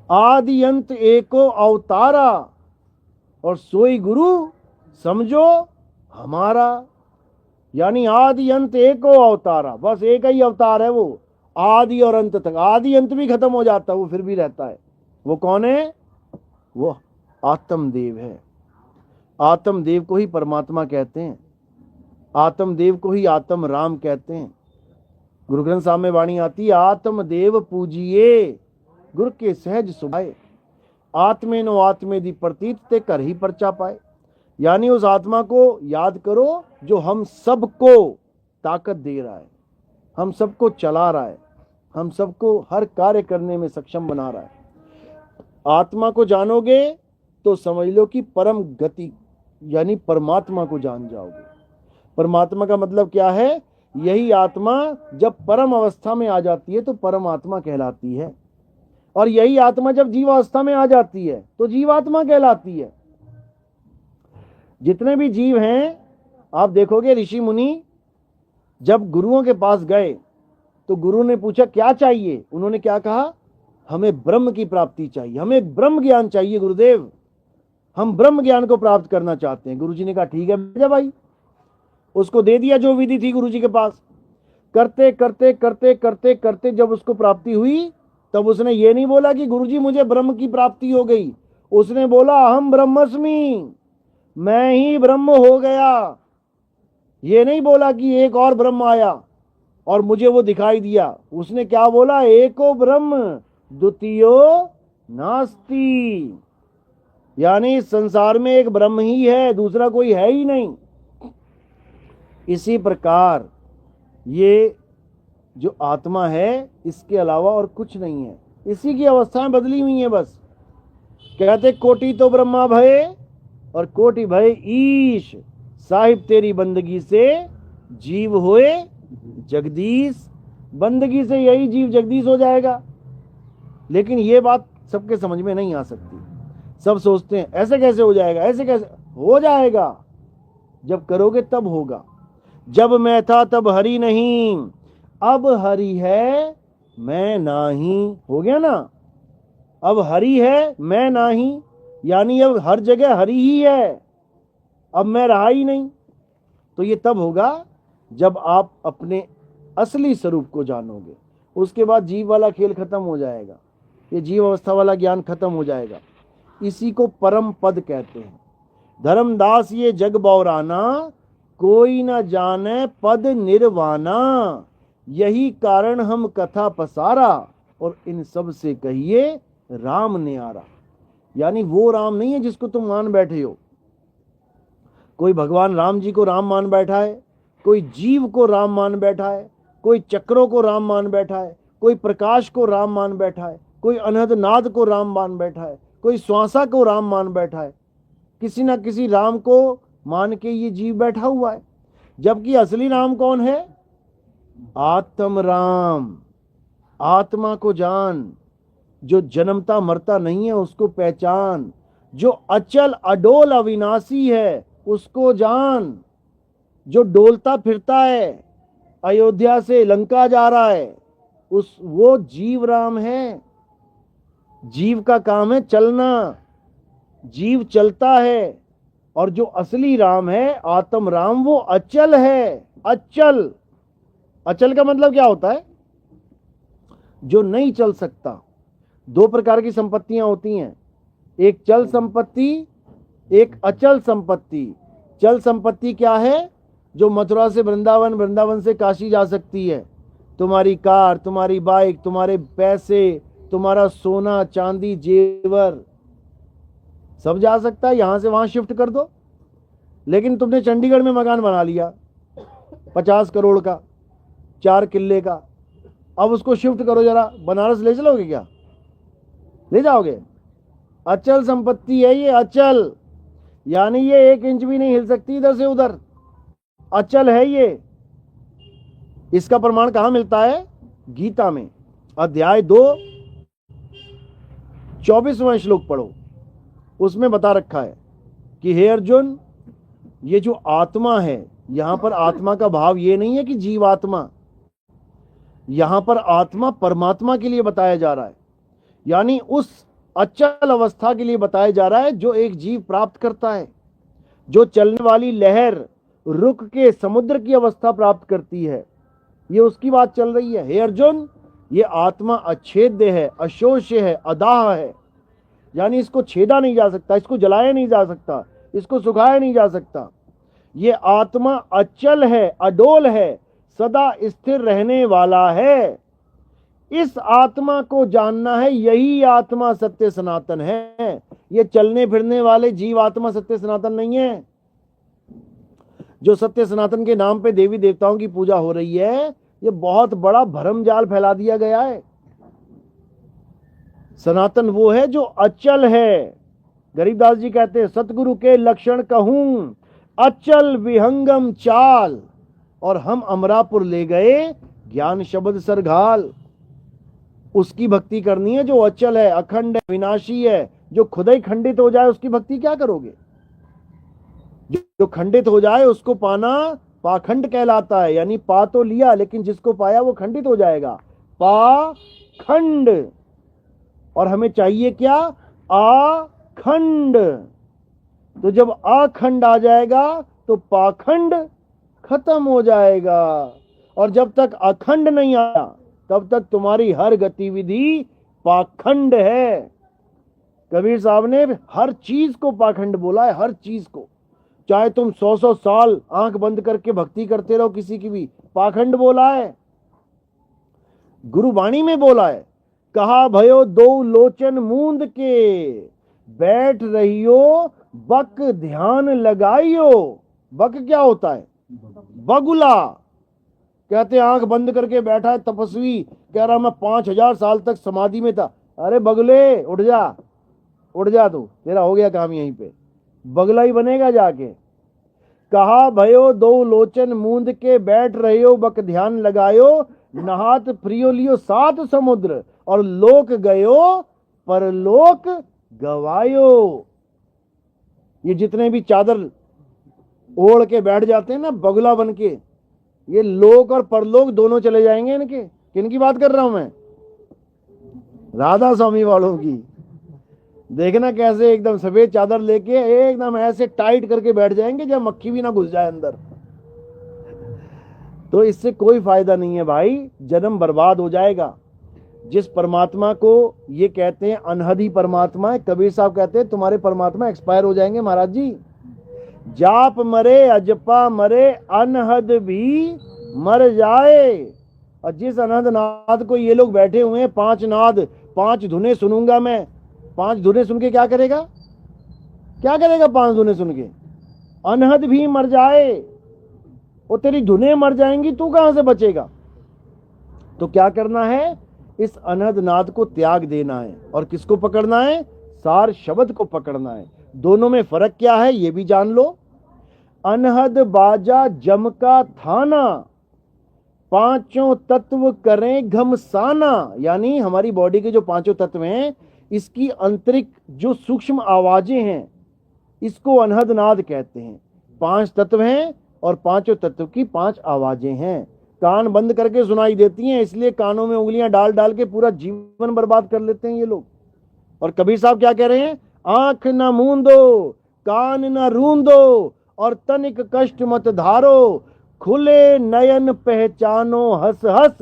आदि अंत एको अवतारा, और सोई गुरु समझो हमारा। यानी आदि अंत एको अवतारा, बस एक ही अवतार है वो, आदि और अंत तक। आदि अंत भी खत्म हो जाता है, वो फिर भी रहता है। वो कौन है? वो आत्मदेव है। आत्मदेव को ही परमात्मा कहते हैं, आत्मदेव को ही आत्म राम कहते हैं। गुरु ग्रंथ साहब में वाणी आती है, आत्मदेव पूजिए गुरु के सहज सुभाए, आत्मे नो आत्मे दी प्रतीत ते कर ही परचा पाए। यानी उस आत्मा को याद करो जो हम सबको ताकत दे रहा है, हम सबको चला रहा है, हम सबको हर कार्य करने में सक्षम बना रहा है। आत्मा को जानोगे तो समझ लो कि परम गति यानी परमात्मा को जान जाओगे। परमात्मा का मतलब क्या है? यही आत्मा जब परम अवस्था में आ जाती है तो परमात्मा कहलाती है, और यही आत्मा जब जीवावस्था में आ जाती है तो जीवात्मा कहलाती है। जितने भी जीव हैं आप देखोगे, ऋषि मुनि जब गुरुओं के पास गए तो गुरु ने पूछा क्या चाहिए, उन्होंने क्या कहा? हमें ब्रह्म की प्राप्ति चाहिए, हमें ब्रह्म ज्ञान चाहिए गुरुदेव, हम ब्रह्म ज्ञान को प्राप्त करना चाहते हैं। गुरुजी ने कहा ठीक है भेजा भाई। उसको दे दिया जो विधि थी गुरुजी के पास। करते करते करते करते करते जब उसको प्राप्ति हुई तब उसने ये नहीं बोला कि गुरुजी मुझे ब्रह्म की प्राप्ति हो गई, उसने बोला अहम ब्रह्मस्मि, मैं ही ब्रह्म हो गया। ये नहीं बोला कि एक और ब्रह्म आया और मुझे वो दिखाई दिया, उसने क्या बोला? एको ब्रह्म द्वितीयो नास्ति, यानी संसार में एक ब्रह्म ही है, दूसरा कोई है ही नहीं। इसी प्रकार ये जो आत्मा है इसके अलावा और कुछ नहीं है, इसी की अवस्थाएं बदली हुई हैं बस। कहते कोटि तो ब्रह्मा भय और कोटि भय ईश, साहिब तेरी बंदगी से जीव होए जगदीश। बंदगी से यही जीव जगदीश हो जाएगा। लेकिन ये बात सबके समझ में नहीं आ सकती। सब सोचते हैं ऐसे कैसे हो जाएगा, ऐसे कैसे हो जाएगा? जब करोगे तब होगा। जब मैं था तब हरि नहीं, अब हरि है मैं नाही, हो गया ना। अब हरि है मैं नाही, यानी अब हर जगह हरि ही है, अब मैं रहा ही नहीं। तो ये तब होगा जब आप अपने असली स्वरूप को जानोगे। उसके बाद जीव वाला खेल खत्म हो जाएगा, ये जीव अवस्था वाला ज्ञान खत्म हो जाएगा। इसी को परम पद कहते हैं। धर्मदास ये जग बौराना, कोई न जाने पद निर्वाणा, यही कारण हम कथा पसारा, और इन सब से कहिए राम ने आरा। यानी वो राम नहीं है जिसको तुम मान बैठे हो। कोई भगवान राम जी को राम मान बैठा है, कोई जीव को राम मान बैठा है, कोई चक्रों को राम मान बैठा है, कोई प्रकाश को राम मान बैठा है, कोई अनहद नाद को राम मान बैठा है, कोई श्वासा को राम मान बैठा है। किसी ना किसी राम को मान के ये जीव बैठा हुआ है। जबकि असली राम कौन है? आत्म राम। आत्मा को जान, जो जन्मता मरता नहीं है उसको पहचान, जो अचल अडोल अविनाशी है उसको जान, जो डोलता फिरता है, अयोध्या से लंका जा रहा है, वो जीव राम है। जीव का काम है चलना, जीव चलता है, और जो असली राम है, आत्म राम, वो अचल है। अचल, अचल का मतलब क्या होता है? जो नहीं चल सकता। दो प्रकार की संपत्तियां होती हैं, एक चल संपत्ति, एक अचल संपत्ति। चल संपत्ति क्या है? जो मथुरा से वृंदावन, वृंदावन से काशी जा सकती है। तुम्हारी कार, तुम्हारी बाइक, तुम्हारे पैसे, तुम्हारा सोना चांदी जेवर सब जा सकता है, यहां से वहां शिफ्ट कर दो। लेकिन तुमने चंडीगढ़ में मकान बना लिया 50 करोड़ का, 4 किले का, अब उसको शिफ्ट करो जरा, बनारस ले चलोगे क्या? ले जाओगे? अचल संपत्ति है ये, अचल, यानी ये 1 इंच भी नहीं हिल सकती इधर से उधर, अचल है ये। इसका प्रमाण कहां मिलता है? गीता में अध्याय 2 24वां श्लोक पढ़ो, उसमें बता रखा है कि हे अर्जुन, ये जो आत्मा है, यहां पर आत्मा का भाव ये नहीं है कि जीवात्मा, यहां पर आत्मा परमात्मा के लिए बताया जा रहा है, यानी उस अचल अवस्था के लिए बताया जा रहा है जो एक जीव प्राप्त करता है, जो चलने वाली लहर रुक के समुद्र की अवस्था प्राप्त करती है। ये उसकी बात चल रही है। हे अर्जुन, ये आत्मा अछेद्य है, अशोष्य है, अदाह है, यानी इसको छेदा नहीं जा सकता, इसको जलाया नहीं जा सकता, इसको सुखाया नहीं जा सकता। ये आत्मा अचल है, अडोल है, सदा स्थिर रहने वाला है। इस आत्मा को जानना है, यही आत्मा सत्य सनातन है। ये चलने फिरने वाले जीव आत्मा सत्य सनातन नहीं है। जो सत्य सनातन के नाम पे देवी देवताओं की पूजा हो रही है, ये बहुत बड़ा भरम जाल फैला दिया गया है। सनातन वो है जो अचल है। गरीबदास जी कहते हैं, सतगुरु के लक्षण कहूं अचल विहंगम चाल, और हम अमरापुर ले गए ज्ञान शब्द सरघाल। उसकी भक्ति करनी है जो अचल है, अखंड है, विनाशी है। जो खुद ही खंडित हो जाए उसकी भक्ति क्या करोगे? जो खंडित हो जाए उसको पाना पाखंड कहलाता है, यानी पा तो लिया लेकिन जिसको पाया वो खंडित हो जाएगा, पाखंड। और हमें चाहिए क्या? आखंड। तो जब आखंड आ जाएगा तो पाखंड खत्म हो जाएगा। और जब तक अखंड नहीं आया तब तक तुम्हारी हर गतिविधि पाखंड है। कबीर साहब ने हर चीज को पाखंड बोला है, हर चीज को। चाहे तुम 100 साल आंख बंद करके भक्ति करते रहो किसी की भी, पाखंड बोला है। गुरुवाणी में बोला है, कहा भयो दो लोचन मूंद के, बैठ रहियो बक ध्यान लगाइयो। बक क्या होता है? बगुला। कहते आंख बंद करके बैठा है तपस्वी, कह रहा मैं 5000 साल तक समाधि में था। अरे बगले, उठ जा, उठ जा, तू, तेरा हो गया काम यहीं पे, बगला ही बनेगा जाके। कहा भयो दो लोचन मूंद के, बैठ रहियो बक ध्यान लगायो, नहात प्रियो लियो 7 समुद्र, और लोक गयो परलोक गवायो। ये जितने भी चादर ओढ़ के बैठ जाते हैं ना बगुला बन के, ये लोक और परलोक दोनों चले जाएंगे इनके। किनकी बात कर रहा हूं मैं? राधा स्वामी वालों की। देखना कैसे एकदम सफेद चादर लेके एकदम ऐसे टाइट करके बैठ जाएंगे जब मक्खी भी ना घुस जाए अंदर। तो इससे कोई फायदा नहीं है भाई, जन्म बर्बाद हो जाएगा। जिस परमात्मा को ये कहते हैं अनहद ही परमात्मा है, कबीर साहब कहते हैं तुम्हारे परमात्मा एक्सपायर हो जाएंगे महाराज जी। जाप मरे अजपा मरे, अनहद भी मर जाए। और जिस अनहद नाद को ये लोग बैठे हुए हैं, 5 नाद 5 धुनें सुनूंगा मैं, 5 धुनें सुन के क्या करेगा? क्या करेगा 5 धुनें सुन के? अनहद भी मर जाए। वो तेरी धुनें मर जाएंगी, तू कहां से बचेगा? तो क्या करना है? इस अनहद नाद को त्याग देना है। और किसको पकड़ना है? सार शब्द को पकड़ना है। दोनों में फर्क क्या है ये भी जान लो। अनहद बाजा जम का थाना, 5 तत्व करें घमसाना, यानी हमारी बॉडी के जो 5 तत्व हैं, इसकी आंतरिक जो सूक्ष्म आवाजें हैं, इसको अनहद नाद कहते हैं। 5 तत्व हैं और 5 तत्व की 5 आवाजें हैं। कान बंद करके सुनाई देती हैं, इसलिए कानों में उंगलियां डाल डाल के पूरा जीवन बर्बाद कर लेते हैं ये लोग। और कबीर साहब क्या कह रहे हैं? आंख न मूंदो कान न रूंदो और तनिक कष्ट मत धारो, खुले नयन पहचानो हंस हंस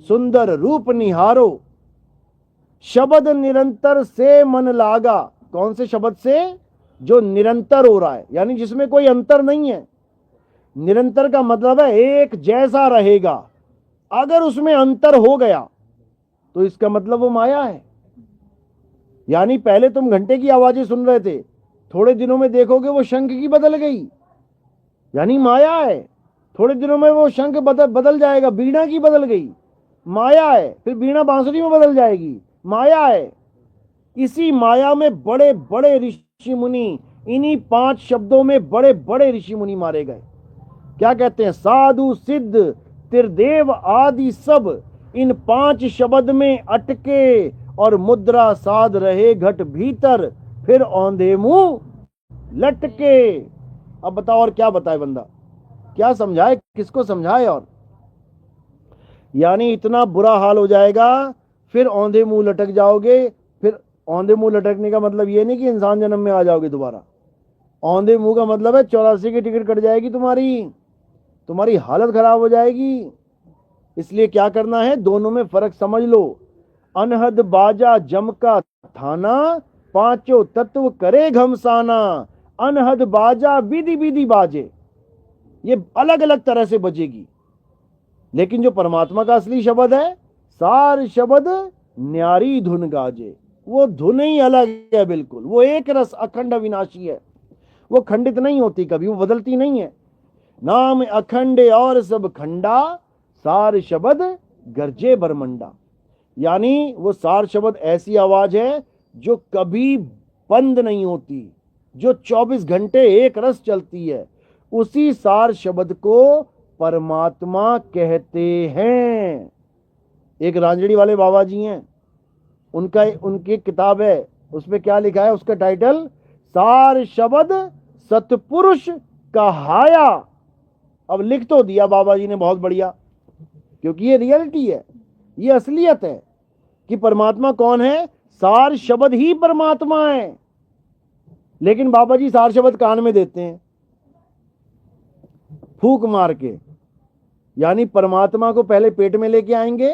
सुंदर रूप निहारो। शब्द निरंतर से मन लागा, कौन से शब्द से? जो निरंतर हो रहा है, यानी जिसमें कोई अंतर नहीं है। निरंतर का मतलब है एक जैसा रहेगा। अगर उसमें अंतर हो गया तो इसका मतलब वो माया है। यानी पहले तुम घंटे की आवाजें सुन रहे थे, थोड़े दिनों में देखोगे वो शंख की बदल गई, यानी माया है। थोड़े दिनों में वो शंख बदल जाएगा, बीणा की बदल गई, माया है। फिर बीणा बांसुरी में बदल जाएगी, माया है। इसी माया में बड़े बड़े ऋषि मुनि, इन्हीं 5 शब्दों में बड़े बड़े ऋषि मुनि मारे गए। क्या कहते हैं? साधु सिद्ध त्रिदेव आदि सब इन 5 शब्द में अटके और मुद्रा साध रहे घट भीतर, फिर औंधे मुंह लटके। अब बताओ और क्या बताए बंदा, क्या समझाए, किसको समझाए? और यानी इतना बुरा हाल हो जाएगा, फिर औंधे मुंह लटक जाओगे। फिर औंधे मुंह लटकने का मतलब ये नहीं कि इंसान जन्म में आ जाओगे दोबारा। औंधे मुंह का मतलब है 84 की टिकट कट जाएगी तुम्हारी हालत खराब हो जाएगी। इसलिए क्या करना है, दोनों में फर्क समझ लो। अनहद बाजा जम का थाना, पांचों तत्व करे घमसाना। अनहद बाजा विधि विधि बाजे, ये अलग अलग तरह से बजेगी। लेकिन जो परमात्मा का असली शब्द है, सार शब्द न्यारी धुन गाजे, वो धुन ही अलग है बिल्कुल। वो एक रस अखंड अविनाशी है, वो खंडित नहीं होती कभी, वो बदलती नहीं है। नाम अखंड और सब खंडा, सार शब्द गरजे बरमंडा। यानी वो सार शब्द ऐसी आवाज है जो कभी बंद नहीं होती, जो 24 घंटे एक रस चलती है। उसी सार शब्द को परमात्मा कहते हैं। एक रांझड़ी वाले बाबा जी हैं, उनकी किताब है, उसमें क्या लिखा है? उसका टाइटल सार शब्द सतपुरुष कहाया। अब लिख तो दिया बाबा जी ने, बहुत बढ़िया, क्योंकि ये रियलिटी है, ये असलियत है कि परमात्मा कौन है। सार शब्द ही परमात्मा है। लेकिन बाबा जी सार शब्द कान में देते हैं फूक मार के, यानी परमात्मा को पहले पेट में लेके आएंगे,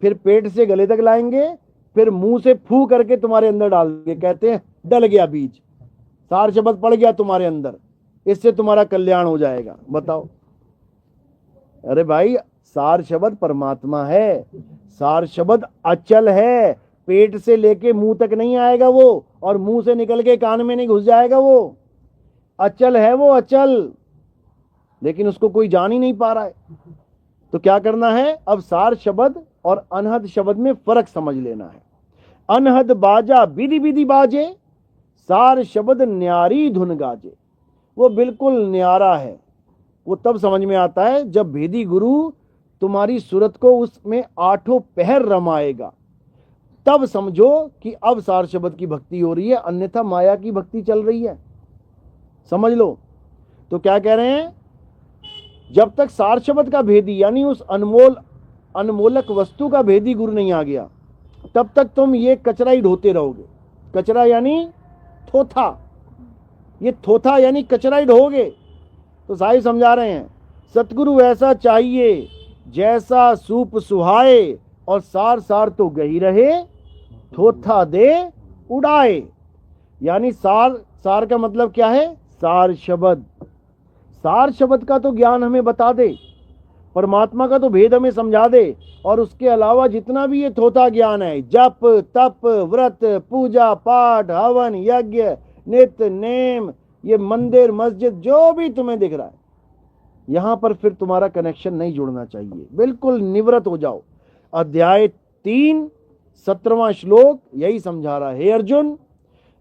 फिर पेट से गले तक लाएंगे, फिर मुंह से फू करके तुम्हारे अंदर डाल देंगे। कहते हैं डल गया बीज, सार शब्द पड़ गया तुम्हारे अंदर, इससे तुम्हारा कल्याण हो जाएगा। बताओ, अरे भाई सार शब्द परमात्मा है, सार शब्द अचल है। पेट से लेके मुंह तक नहीं आएगा वो, और मुंह से निकल के कान में नहीं घुस जाएगा वो। अचल है वो, अचल। लेकिन उसको कोई जान ही नहीं पा रहा है। तो क्या करना है, अब सार शब्द और अनहद शब्द में फर्क समझ लेना है। अनहद बाजा विधि विधि बाजे, सार शब्द न्यारी धुन गाजे। वो बिल्कुल न्यारा है। वो तब समझ में आता है जब भेदी गुरु तुम्हारी सूरत को उसमें 8 पहर रमाएगा, तब समझो कि अब सार शब्द की भक्ति हो रही है, अन्यथा माया की भक्ति चल रही है। समझ लो। तो क्या कह रहे हैं, जब तक सार शब्द का भेदी यानी उस अनमोलक वस्तु का भेदी गुरु नहीं आ गया, तब तक तुम ये कचरा ही ढोते रहोगे। कचरा यानी थोथा, ये थोथा यानी कचरा ही ढोगे। तो साहिब समझा रहे हैं, सतगुरु ऐसा चाहिए जैसा सूप सुहाए, और सार सार तो गही रहे, थोथा दे उड़ाए। यानी सार का मतलब क्या है? सार शब्द। सार शब्द का तो ज्ञान हमें बता दे, परमात्मा का तो भेद हमें समझा दे, और उसके अलावा जितना भी ये थोथा ज्ञान है, जप तप व्रत पूजा पाठ हवन यज्ञ नित्य नेम, ये मंदिर मस्जिद जो भी तुम्हें दिख रहा है, यहां पर फिर तुम्हारा कनेक्शन नहीं जुड़ना चाहिए, बिल्कुल निवृत्त हो जाओ। अध्याय 3 17वां श्लोक यही समझा रहा है। हे अर्जुन,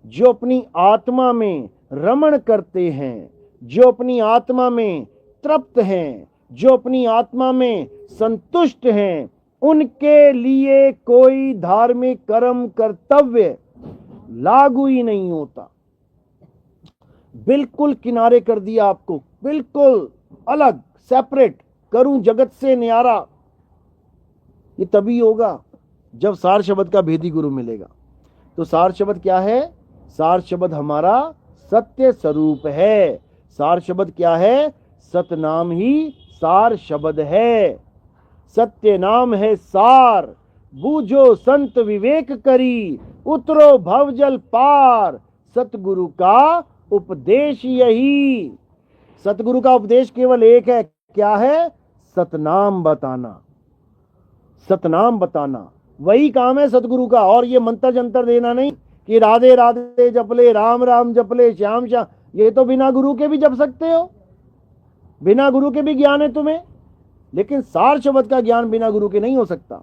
जो अपनी आत्मा में रमण करते हैं, जो अपनी आत्मा में तृप्त हैं, जो अपनी आत्मा में संतुष्ट हैं, उनके लिए कोई धार्मिक कर्म कर्तव्य लागू ही नहीं होता। बिल्कुल किनारे कर दिया आपको, बिल्कुल अलग, सेपरेट, करूं जगत से न्यारा। ये तभी होगा जब सार शब्द का भेदी गुरु मिलेगा। तो सार शब्द क्या है? सार शब्द हमारा सत्य स्वरूप है। सार शब्द क्या है? सतनाम ही सार शब्द है। सत्य नाम है सार, बूझो संत विवेक करी, उतरो भवजल पार, सतगुरु का उपदेश यही। सतगुरु का उपदेश केवल एक है, क्या है? सतनाम बताना। सतनाम बताना वही काम है सतगुरु का। और ये मंत्र जंतर देना नहीं कि राधे राधे जप ले, राम राम जप ले, श्याम श्याम, ये तो बिना गुरु के भी जप सकते हो, बिना गुरु के भी ज्ञान है तुम्हें, लेकिन सार शब्द का ज्ञान बिना गुरु के नहीं हो सकता।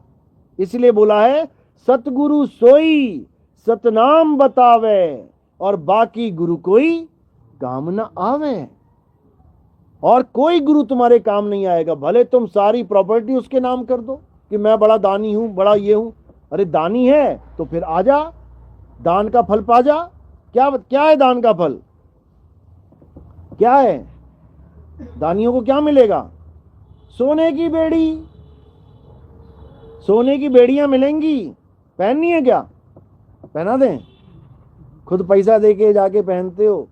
इसलिए बोला है सतगुरु सोई सतनाम बतावे, और बाकी गुरु कोई काम न आवे। और कोई गुरु तुम्हारे काम नहीं आएगा, भले तुम सारी प्रॉपर्टी उसके नाम कर दो कि मैं बड़ा दानी हूं, बड़ा ये हूं। अरे दानी है तो फिर आजा, दान का फल पा जा। क्या क्या है दान का फल? क्या है? दानियों को क्या मिलेगा? सोने की बेड़ी, सोने की बेड़ियां मिलेंगी। पहननी है क्या? पहना दें? खुद पैसा देके जाके पहनते हो,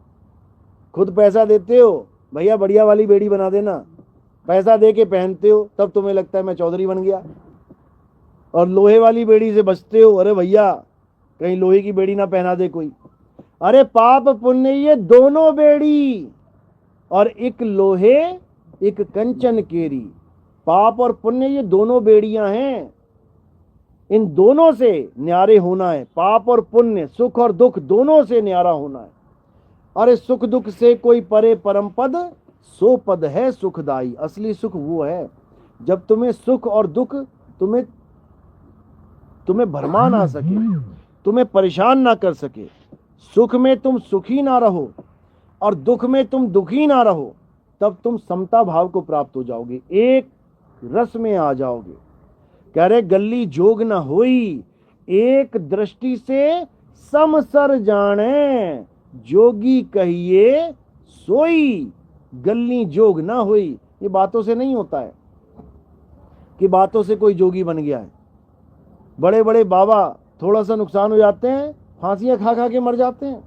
खुद पैसा देते हो, भैया बढ़िया वाली बेड़ी बना देना, पैसा दे के पहनते हो, तब तुम्हें लगता है मैं चौधरी बन गया। और लोहे वाली बेड़ी से बचते हो, अरे भैया कहीं लोहे की बेड़ी ना पहना दे कोई। अरे पाप पुण्य ये दोनों बेड़ी, और एक लोहे एक कंचन केरी। पाप और पुण्य ये दोनों बेड़ियां हैं, इन दोनों से न्यारे होना है। पाप और पुण्य, सुख और दुख दोनों से न्यारा होना है। अरे सुख दुख से कोई परे परम पद, सो पद है सुखदाई। असली सुख वो है जब तुम्हें सुख और दुख तुम्हें भरमा ना सके, तुम्हें परेशान ना कर सके। सुख में तुम सुखी ना रहो और दुख में तुम दुखी ना रहो, तब तुम समता भाव को प्राप्त हो जाओगे, एक रस में आ जाओगे। कह रहे गल्ली जोग न होई, एक दृष्टि से समसर जाने, जोगी कहिए सोई, गल्ली जोग ना हुई। ये बातों से नहीं होता है कि बातों से कोई जोगी बन गया है। बड़े बड़े बाबा थोड़ा सा नुकसान हो जाते हैं, फांसियां खा खा के मर जाते हैं,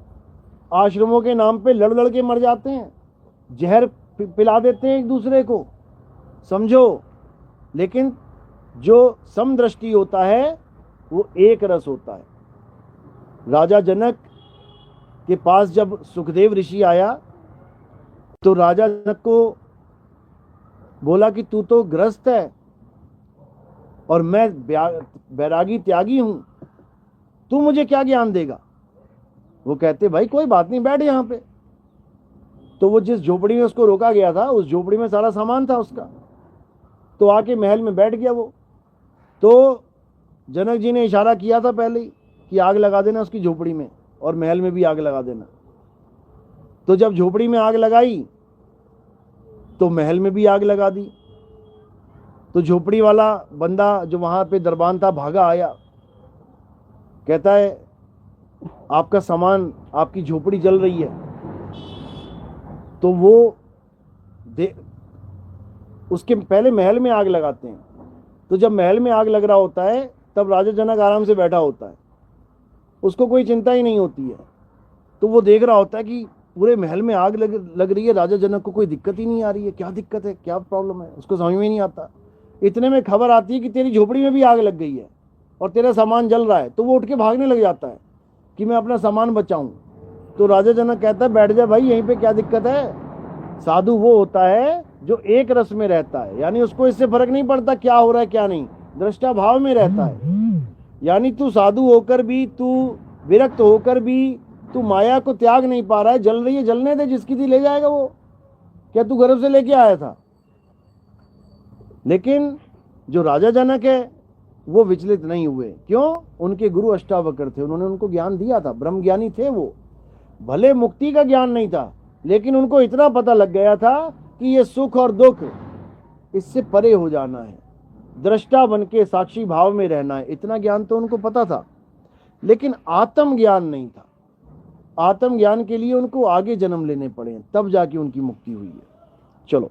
आश्रमों के नाम पे लड़ लड़ के मर जाते हैं, जहर पिला देते हैं एक दूसरे को, समझो। लेकिन जो समदृष्टि होता है वो एक रस होता है। राजा जनक के पास जब सुखदेव ऋषि आया तो राजा जनक को बोला कि तू तो ग्रस्त है और मैं बैरागी त्यागी हूं, तू मुझे क्या ज्ञान देगा? वो कहते भाई कोई बात नहीं, बैठ यहां पे। तो वो जिस झोपड़ी में उसको रोका गया था, उस झोपड़ी में सारा सामान था उसका, तो आके महल में बैठ गया वो। तो जनक जी ने इशारा किया था पहले ही कि आग लगा देना उसकी झोपड़ी में, और महल में भी आग लगा देना। तो जब झोपड़ी में आग लगाई तो महल में भी आग लगा दी। तो झोपड़ी वाला बंदा जो वहां पे दरबान था भागा आया, कहता है आपका सामान, आपकी झोपड़ी जल रही है। तो वो उसके पहले महल में आग लगाते हैं। तो जब महल में आग लग रहा होता है तब राजा जनक आराम से बैठा होता है, उसको कोई चिंता ही नहीं होती है। तो वो देख रहा होता है कि पूरे महल में आग लग रही है, राजा जनक को कोई दिक्कत ही नहीं आ रही है, क्या दिक्कत है, क्या प्रॉब्लम है, उसको समझ में नहीं आता। इतने में खबर आती है कि तेरी झोपड़ी में भी आग लग गई है और तेरा सामान जल रहा है। तो वो उठ के भागने लग जाता है कि मैं अपना सामान बचाऊं। तो राजा जनक कहता है बैठ जा भाई, यहीं पे क्या दिक्कत है। साधु वो होता है जो एक रस में रहता है, यानी उसको इससे फर्क नहीं पड़ता क्या हो रहा है क्या नहीं, दृष्टा भाव में रहता है। यानी तू साधु होकर भी, तू विरक्त होकर भी तू माया को त्याग नहीं पा रहा है। जल रही है, जलने दे, जिसकी थी ले जाएगा वो, क्या तू गर्भ से लेके आया था? लेकिन जो राजा जनक है वो विचलित नहीं हुए। क्यों? उनके गुरु अष्टावक्र थे, उन्होंने उनको ज्ञान दिया था, ब्रह्म ज्ञानी थे वो। भले मुक्ति का ज्ञान नहीं था, लेकिन उनको इतना पता लग गया था कि ये सुख और दुख, इससे परे हो जाना है, दृष्टा बन के साक्षी भाव में रहना है। इतना ज्ञान तो उनको पता था, लेकिन आत्म ज्ञान नहीं था। आत्म ज्ञान के लिए उनको आगे जन्म लेने पड़े, तब जाके उनकी मुक्ति हुई है। चलो,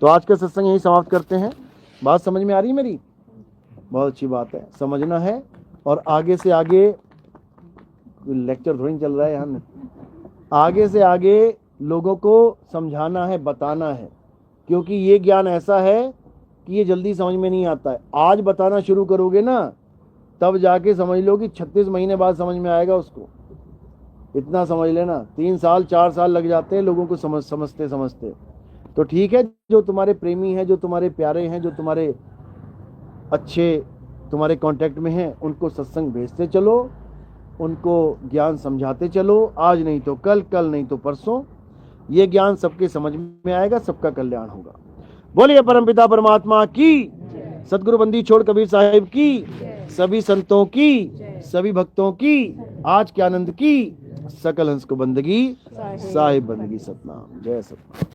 तो आज का सत्संग यही समाप्त करते हैं। बात समझ में आ रही है मेरी? बहुत अच्छी बात है, समझना है। और आगे से आगे लेक्चर थोड़ी चल रहा है यहाँ, आगे से आगे लोगों को समझाना है, बताना है, क्योंकि ये ज्ञान ऐसा है कि ये जल्दी समझ में नहीं आता है। आज बताना शुरू करोगे ना, तब जाके समझ लो कि 36 महीने बाद समझ में आएगा उसको। इतना समझ लेना, 3 साल 4 साल लग जाते हैं लोगों को समझते समझते। तो ठीक है, जो तुम्हारे प्रेमी हैं, जो तुम्हारे प्यारे हैं, जो तुम्हारे अच्छे तुम्हारे कांटेक्ट में हैं, उनको सत्संग भेजते चलो, उनको ज्ञान समझाते चलो। आज नहीं तो कल, कल नहीं तो परसों ये ज्ञान सबके समझ में आएगा, सबका कल्याण होगा। बोलिए परमपिता परमात्मा की, सदगुरु बंदी छोड़ कबीर साहिब की, सभी संतों की, सभी भक्तों की, आज के आनंद की, सकल हंस को बंदगी, साहिब बंदगी, सतनाम। जय सतनाम।